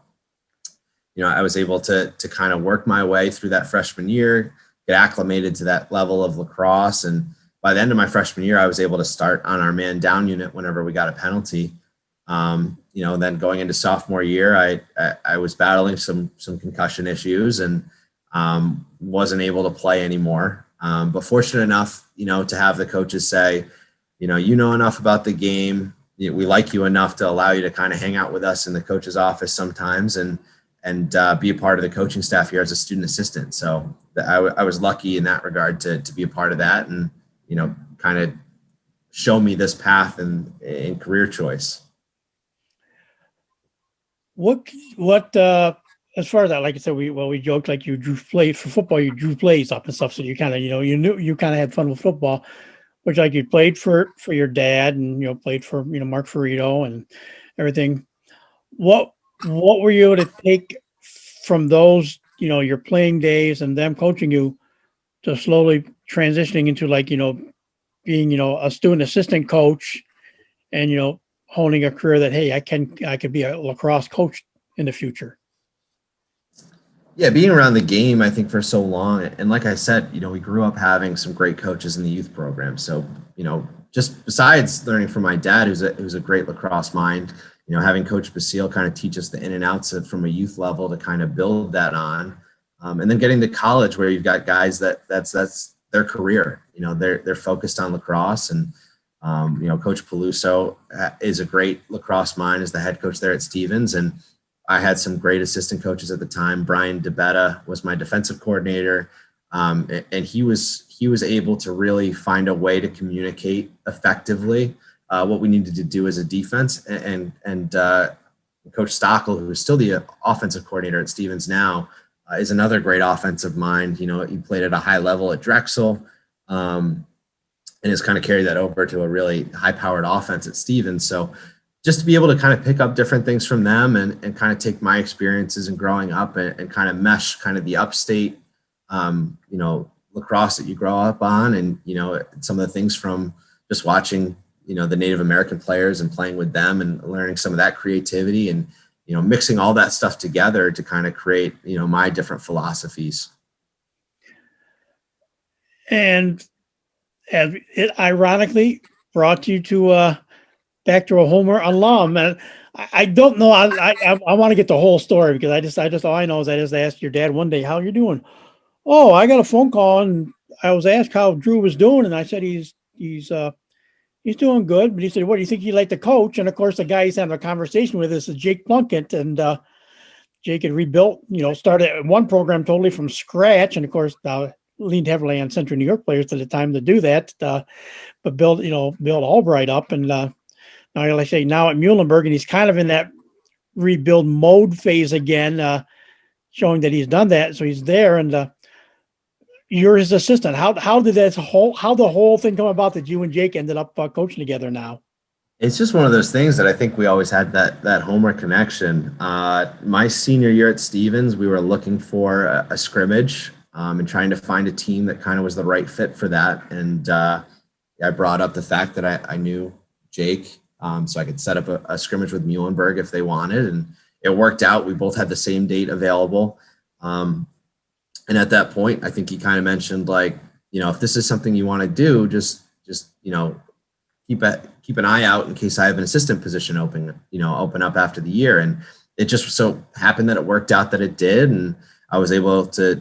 Speaker 2: I was able to kind of work my way through that freshman year, get acclimated to that level of lacrosse. And by the end of my freshman year, I was able to start on our man down unit whenever we got a penalty. Then going into sophomore year, I was battling some concussion issues and wasn't able to play anymore. But fortunate enough, to have the coaches say, enough about the game. We like you enough to allow you to kind of hang out with us in the coach's office sometimes and be a part of the coaching staff here as a student assistant. So I was lucky in that regard to be a part of that and, kind of show me this path in career choice.
Speaker 1: What as far as that, like I said, we joked like you drew plays for football, you drew plays up and stuff. So you kind of, you knew you kind of had fun with football, which like you played for your dad and, played for, Mark Ferrito and everything. What were you able to take from those, your playing days and them coaching you to slowly transitioning into like, being, a student assistant coach and, honing a career that, hey, I could be a lacrosse coach in the future?
Speaker 2: Yeah, being around the game, I think, for so long. And like I said, we grew up having some great coaches in the youth program. So, just besides learning from my dad, who's a great lacrosse mind, having Coach Basile kind of teach us the in and outs from a youth level to kind of build that on. And then getting to college where you've got guys that's their career, they're focused on lacrosse. And, Coach Peluso is a great lacrosse mind as the head coach there at Stevens. And I had some great assistant coaches at the time. Brian DeBetta was my defensive coordinator. And he was able to really find a way to communicate effectively what we needed to do as a defense. And Coach Stockel, who is still the offensive coordinator at Stevens now, is another great offensive mind. He played at a high level at Drexel and has kind of carried that over to a really high-powered offense at Stevens. So just to be able to kind of pick up different things from them and kind of take my experiences and growing up and kind of mesh kind of the upstate, lacrosse that you grow up on and, some of the things from just watching, the Native American players and playing with them and learning some of that creativity and, mixing all that stuff together to kind of create, my different philosophies.
Speaker 1: And it ironically brought you to back to a Homer alum. And I don't know. I want to get the whole story because I just all I know is I just asked your dad one day, how you doing? Oh, I got a phone call and I was asked how Drew was doing. And I said, he's doing good. But he said, what do you think he'd like to coach? And of course, the guy he's having a conversation with is Jake Plunkett. And Jake had rebuilt, started one program totally from scratch. And of course, leaned heavily on Central New York players at the time to do that. But build Albright up. And now, like I say, now at Muhlenberg, and he's kind of in that rebuild mode phase again, showing that he's done that. So he's there, and you're his assistant. How did the whole thing come about that you and Jake ended up coaching together now?
Speaker 2: It's just one of those things that I think we always had that Homer connection. My senior year at Stevens, we were looking for a scrimmage and trying to find a team that kind of was the right fit for that. And I brought up the fact that I knew Jake, so I could set up a scrimmage with Muhlenberg if they wanted. And it worked out. We both had the same date available. And at that point, I think he kind of mentioned, like, if this is something you want to do, just keep an eye out in case I have an assistant position open up after the year. And it just so happened that it worked out that it did. And I was able to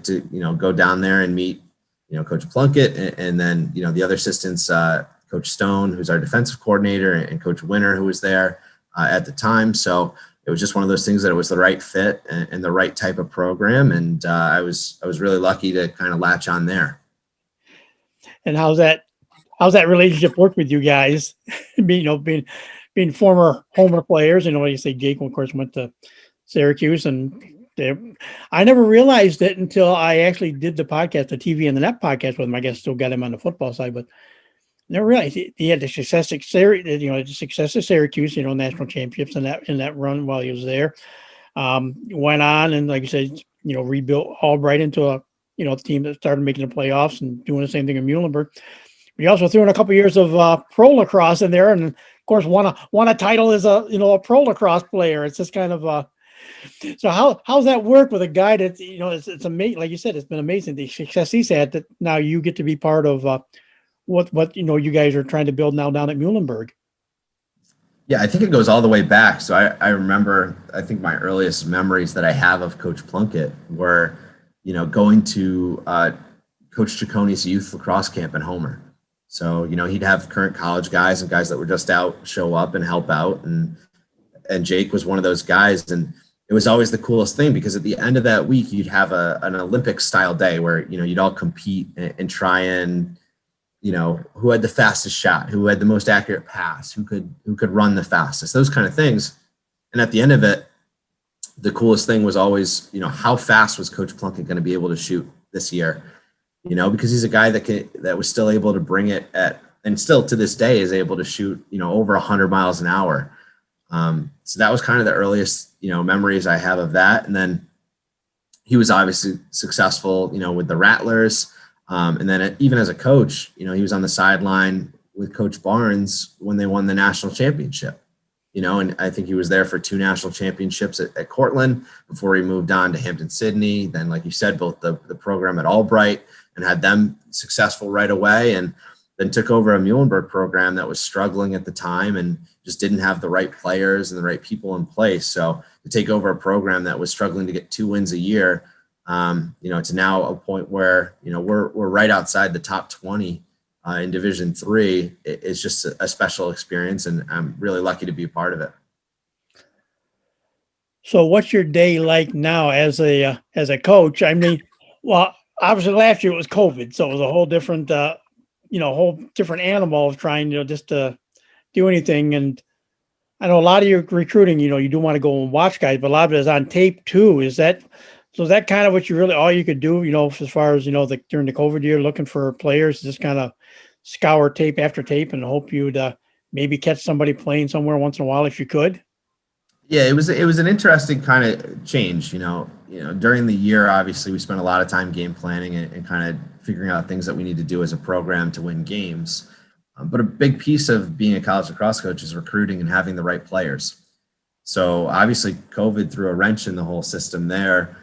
Speaker 2: go down there and meet, Coach Plunkett, and then, the other assistants, Coach Stone, who's our defensive coordinator, and Coach Winter, who was there at the time. So it was just one of those things that it was the right fit and the right type of program. And I was really lucky to kind of latch on there.
Speaker 1: And how's that relationship work with you guys? being former Homer players, you say Jake, of course, went to Syracuse, and I never realized it until I actually did the podcast, the TV and the Net podcast with him. I guess still got him on the football side, but never realized he had the success at Syracuse, national championships in that run while he was there. Went on and, like you said, rebuilt Albright into a team that started making the playoffs and doing the same thing in Muhlenberg. But he also threw in a couple of years of pro lacrosse in there, and of course won a title as a pro lacrosse player. It's just kind of so how's that work with a guy that it's amazing, like you said, it's been amazing the success he's had, that now you get to be part of what you guys are trying to build now down at Muhlenberg.
Speaker 2: Yeah, I think it goes all the way back. So I remember, I think my earliest memories that I have of Coach Plunkett were, going to Coach Cicconi's youth lacrosse camp in Homer. So, he'd have current college guys and guys that were just out show up and help out. And Jake was one of those guys. And it was always the coolest thing, because at the end of that week, you'd have an Olympic style day where, you'd all compete and try and, who had the fastest shot, who had the most accurate pass, who could run the fastest, those kind of things. And at the end of it, the coolest thing was always, how fast was Coach Plunkett going to be able to shoot this year? Because he's a guy that was still able to bring it and still to this day is able to shoot, over 100 miles an hour. So that was kind of the earliest, memories I have of that. And then he was obviously successful, with the Rattlers. And then even as a coach, he was on the sideline with Coach Barnes when they won the national championship, and I think he was there for 2 national championships at Cortland before he moved on to Hampton-Sydney. Then, like you said, built the program at Albright and had them successful right away. And then took over a Muhlenberg program that was struggling at the time and just didn't have the right players and the right people in place. So to take over a program that was struggling to get 2 wins a year, to now a point where, we're right outside the top 20 in Division III, it's just a special experience, and I'm really lucky to be a part of it.
Speaker 1: So what's your day like now as a coach? I mean, well, obviously last year it was COVID, so it was a whole different, whole different animal of trying, just to do anything. And I know a lot of your recruiting, you do want to go and watch guys, but a lot of it is on tape too. Is that kind of what you really, all you could do, as far as, during the COVID year, looking for players, just kind of scour tape after tape and hope you'd maybe catch somebody playing somewhere once in a while if you could?
Speaker 2: Yeah, it was an interesting kind of change, during the year. Obviously we spent a lot of time game planning and kind of figuring out things that we need to do as a program to win games. But a big piece of being a college lacrosse coach is recruiting and having the right players. So obviously COVID threw a wrench in the whole system there,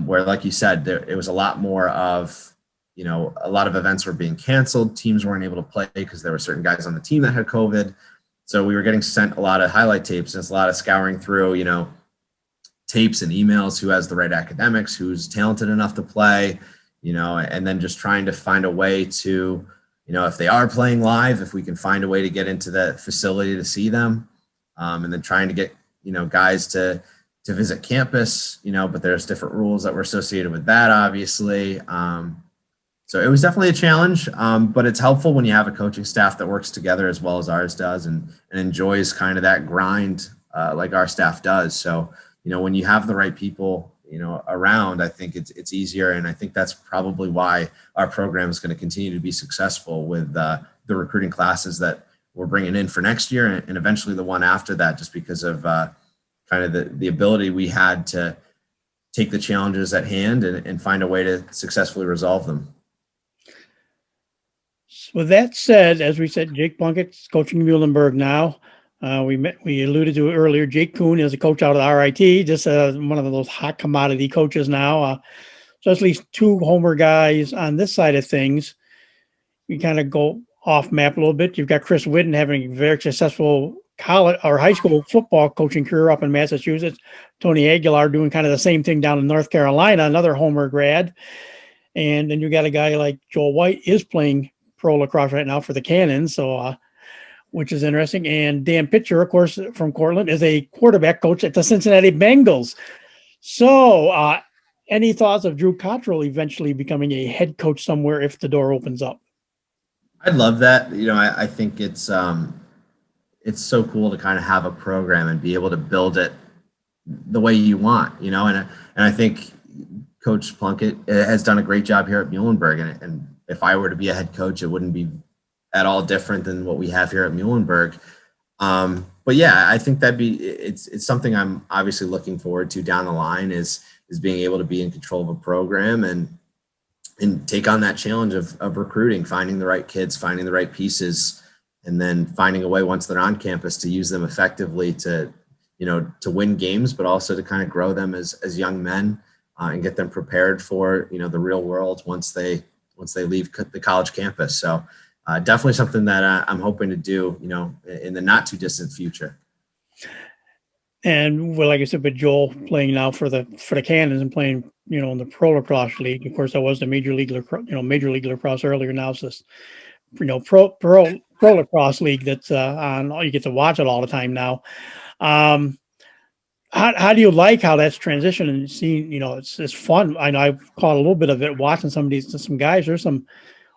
Speaker 2: where, like you said, it was a lot more of, a lot of events were being canceled. Teams weren't able to play because there were certain guys on the team that had COVID. So we were getting sent a lot of highlight tapes, and it's a lot of scouring through, tapes and emails, who has the right academics, who's talented enough to play, and then just trying to find a way to, if they are playing live, if we can find a way to get into the facility to see them, and then trying to get, guys to visit campus, but there's different rules that were associated with that, obviously. So it was definitely a challenge, but it's helpful when you have a coaching staff that works together as well as ours does and enjoys kind of that grind like our staff does. So, when you have the right people, around, I think it's easier. And I think that's probably why our program is going to continue to be successful with the recruiting classes that we're bringing in for next year and eventually the one after that, just because of kind of the ability we had to take the challenges at hand and find a way to successfully resolve them.
Speaker 1: With that said, as we said, Jake Plunkett's coaching Muhlenberg now. We alluded to it earlier. Jake Kuhn is a coach out of the RIT, just one of those hot commodity coaches now. So at least two Homer guys on this side of things. You kind of go off map a little bit. You've got Chris Whitten having a very successful college or high school football coaching career up in Massachusetts. Tony Aguilar doing kind of the same thing down in North Carolina, another Homer grad. And then you got a guy like Joel White is playing pro lacrosse right now for the Cannons, so which is interesting. And Dan Pitcher, of course, from Cortland, is a quarterback coach at the Cincinnati Bengals. So any thoughts of Drew Cottrell eventually becoming a head coach somewhere if the door opens up?
Speaker 2: I'd love that. I think it's so cool to kind of have a program and be able to build it the way you want, and I think Coach Plunkett has done a great job here at Muhlenberg. And if I were to be a head coach, it wouldn't be at all different than what we have here at Muhlenberg. But yeah, I think it's something I'm obviously looking forward to down the line is being able to be in control of a program and take on that challenge of recruiting, finding the right kids, finding the right pieces, and then finding a way once they're on campus to use them effectively to win games, but also to kind of grow them as young men and get them prepared for, the real world once they leave the college campus. So definitely something that I'm hoping to do, in the not too distant future.
Speaker 1: And well, like I said, but Joel playing now for the Cannons and playing, in the Pro Lacrosse League. Of course, that was the Major League Lacrosse earlier. Now it's this, Pro Lacrosse League that's on. You get to watch it all the time now. How do you like how that's transitioned and seeing, it's fun. I know I've caught a little bit of it watching some guys. There's some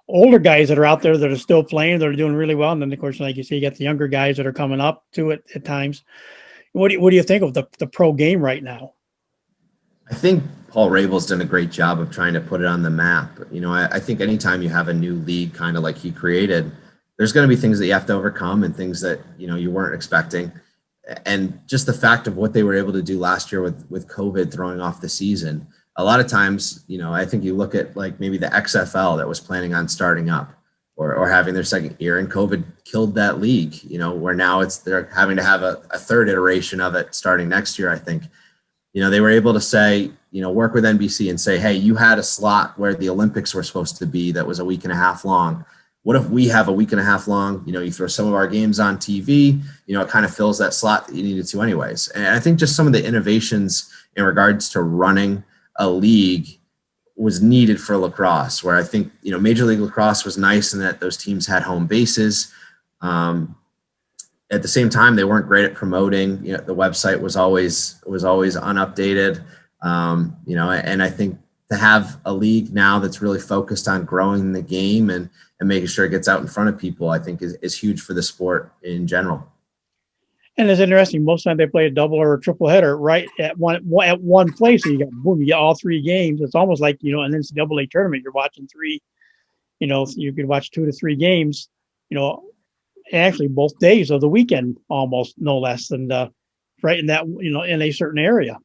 Speaker 1: older guys that are out there that are still playing, that are doing really well. And then of course, like you say, you got the younger guys that are coming up to it at times. What do you think of the pro game right now?
Speaker 2: I think Paul Rabel's done a great job of trying to put it on the map. I think anytime you have a new league, kind of like he created, there's going to be things that you have to overcome and things that, you weren't expecting. And just the fact of what they were able to do last year with COVID throwing off the season, a lot of times, I think you look at like maybe the XFL that was planning on starting up or having their second year, and COVID killed that league, where now they're having to have a third iteration of it starting next year. I think, they were able to say, work with NBC and say, hey, you had a slot where the Olympics were supposed to be that was a week and a half long. What if we have a week and a half long, you throw some of our games on TV, it kind of fills that slot that you needed to anyways. And I think just some of the innovations in regards to running a league was needed for lacrosse, where I think, Major League Lacrosse was nice in that those teams had home bases. At the same time, they weren't great at promoting. The website was always unupdated. And I think to have a league now that's really focused on growing the game and making sure it gets out in front of people, I think is huge for the sport in general.
Speaker 1: And it's interesting. Most of the time they play a double or a triple header right at one place. So you get all three games. It's almost like, an NCAA tournament. You're watching three, you could watch 2 to 3 games, actually both days of the weekend, almost no less than right in that, in a certain area.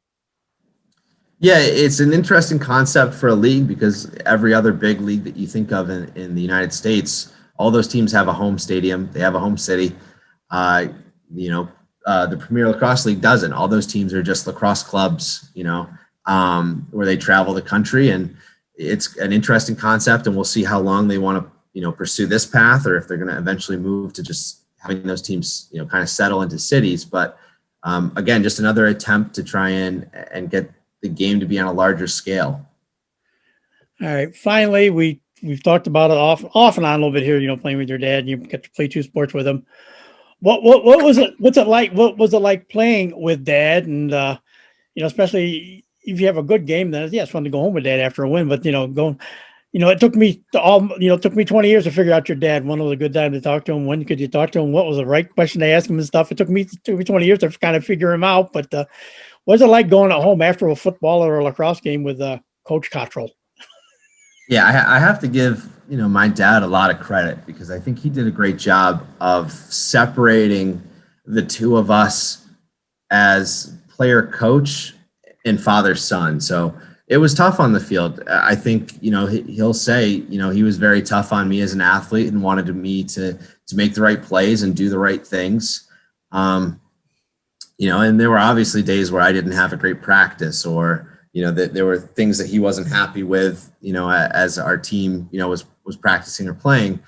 Speaker 2: Yeah, it's an interesting concept for a league because every other big league that you think of in the United States, all those teams have a home stadium. They have a home city. The Premier Lacrosse League doesn't. All those teams are just lacrosse clubs, where they travel the country. And it's an interesting concept, and we'll see how long they want to, pursue this path, or if they're going to eventually move to just having those teams, kind of settle into cities. But again, just another attempt to try and get the game to be on a larger scale.
Speaker 1: All right. Finally, we've talked about it off and on a little bit here, playing with your dad. You get to play 2 sports with him. What was it? What's it like? What was it like playing with Dad? And especially if you have a good game, then it's fun to go home with Dad after a win. But it took me 20 years to figure out your dad. When was a good time to talk to him? When could you talk to him? What was the right question to ask him and stuff? It took me 20 years to kind of figure him out. But what's it like going at home after a football or a lacrosse game with Coach Cottrell?
Speaker 2: Yeah, I have to give my dad a lot of credit because I think he did a great job of separating the two of us as player coach and father son. So it was tough on the field. I think he'll say he was very tough on me as an athlete and wanted me to make the right plays and do the right things. And there were obviously days where I didn't have a great practice, or, that there were things that he wasn't happy with, as our team, was practicing or playing.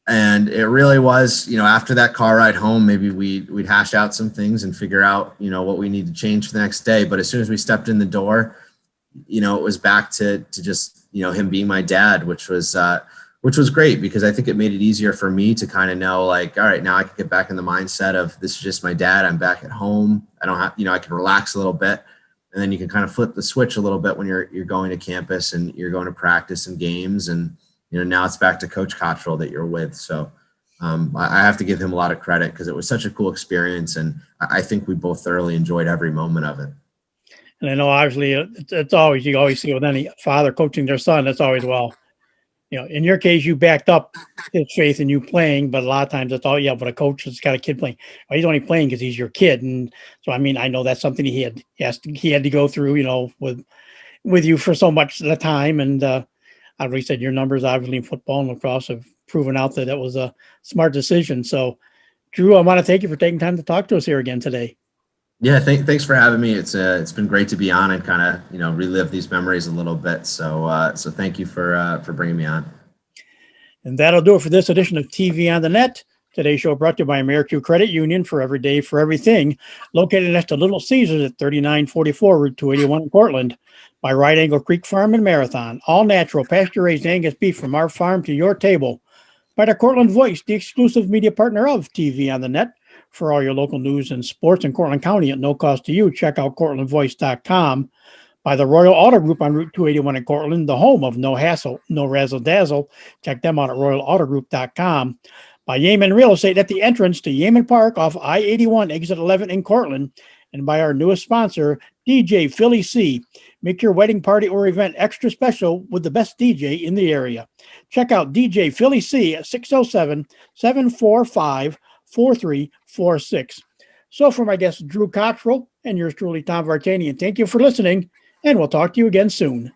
Speaker 2: And it really was, after that car ride home, maybe we'd hash out some things and figure out, what we need to change for the next day. But as soon as we stepped in the door, it was back to just, him being my dad, which was great, because I think it made it easier for me to kind of know, like, all right, now I can get back in the mindset of, this is just my dad. I'm back at home. I don't have, I can relax a little bit, and then you can kind of flip the switch a little bit when you're going to campus and you're going to practice and games. And, now it's back to Coach Cottrell that you're with. So I have to give him a lot of credit, because it was such a cool experience. And I think we both thoroughly enjoyed every moment of it.
Speaker 1: And I know, obviously, you always see with any father coaching their son, it's always, well, in your case, you backed up his faith in you playing, but a lot of times it's all, but a coach that's got a kid playing. Well, he's only playing because he's your kid. And so, I know that's something he had to go through, with you for so much of the time. And I already said your numbers, obviously, in football and lacrosse, have proven out that was a smart decision. So, Drew, I want to thank you for taking time to talk to us here again today.
Speaker 2: Yeah, thanks for having me. It's been great to be on and kind of relive these memories a little bit. So thank you for bringing me on.
Speaker 1: And that'll do it for this edition of TV on the Net. Today's show brought to you by AmeriQ Credit Union, for every day, for everything. Located next to Little Caesars at 3944 Route 281 in Cortland. By Right Angle Creek Farm and Marathon. All natural, pasture-raised Angus beef from our farm to your table. By the Cortland Voice, the exclusive media partner of TV on the Net. For all your local news and sports in Cortland County at no cost to you, check out CortlandVoice.com. By the Royal Auto Group on Route 281 in Cortland, the home of no hassle, no razzle-dazzle. Check them out at RoyalAutoGroup.com. By Yeaman Real Estate at the entrance to Yeaman Park off I-81, exit 11 in Cortland. And by our newest sponsor, DJ Philly C. Make your wedding party or event extra special with the best DJ in the area. Check out DJ Philly C at 607-745-4346. So for my guest, Drew Cottrell, and yours truly, Tom Vartanian, thank you for listening, and we'll talk to you again soon.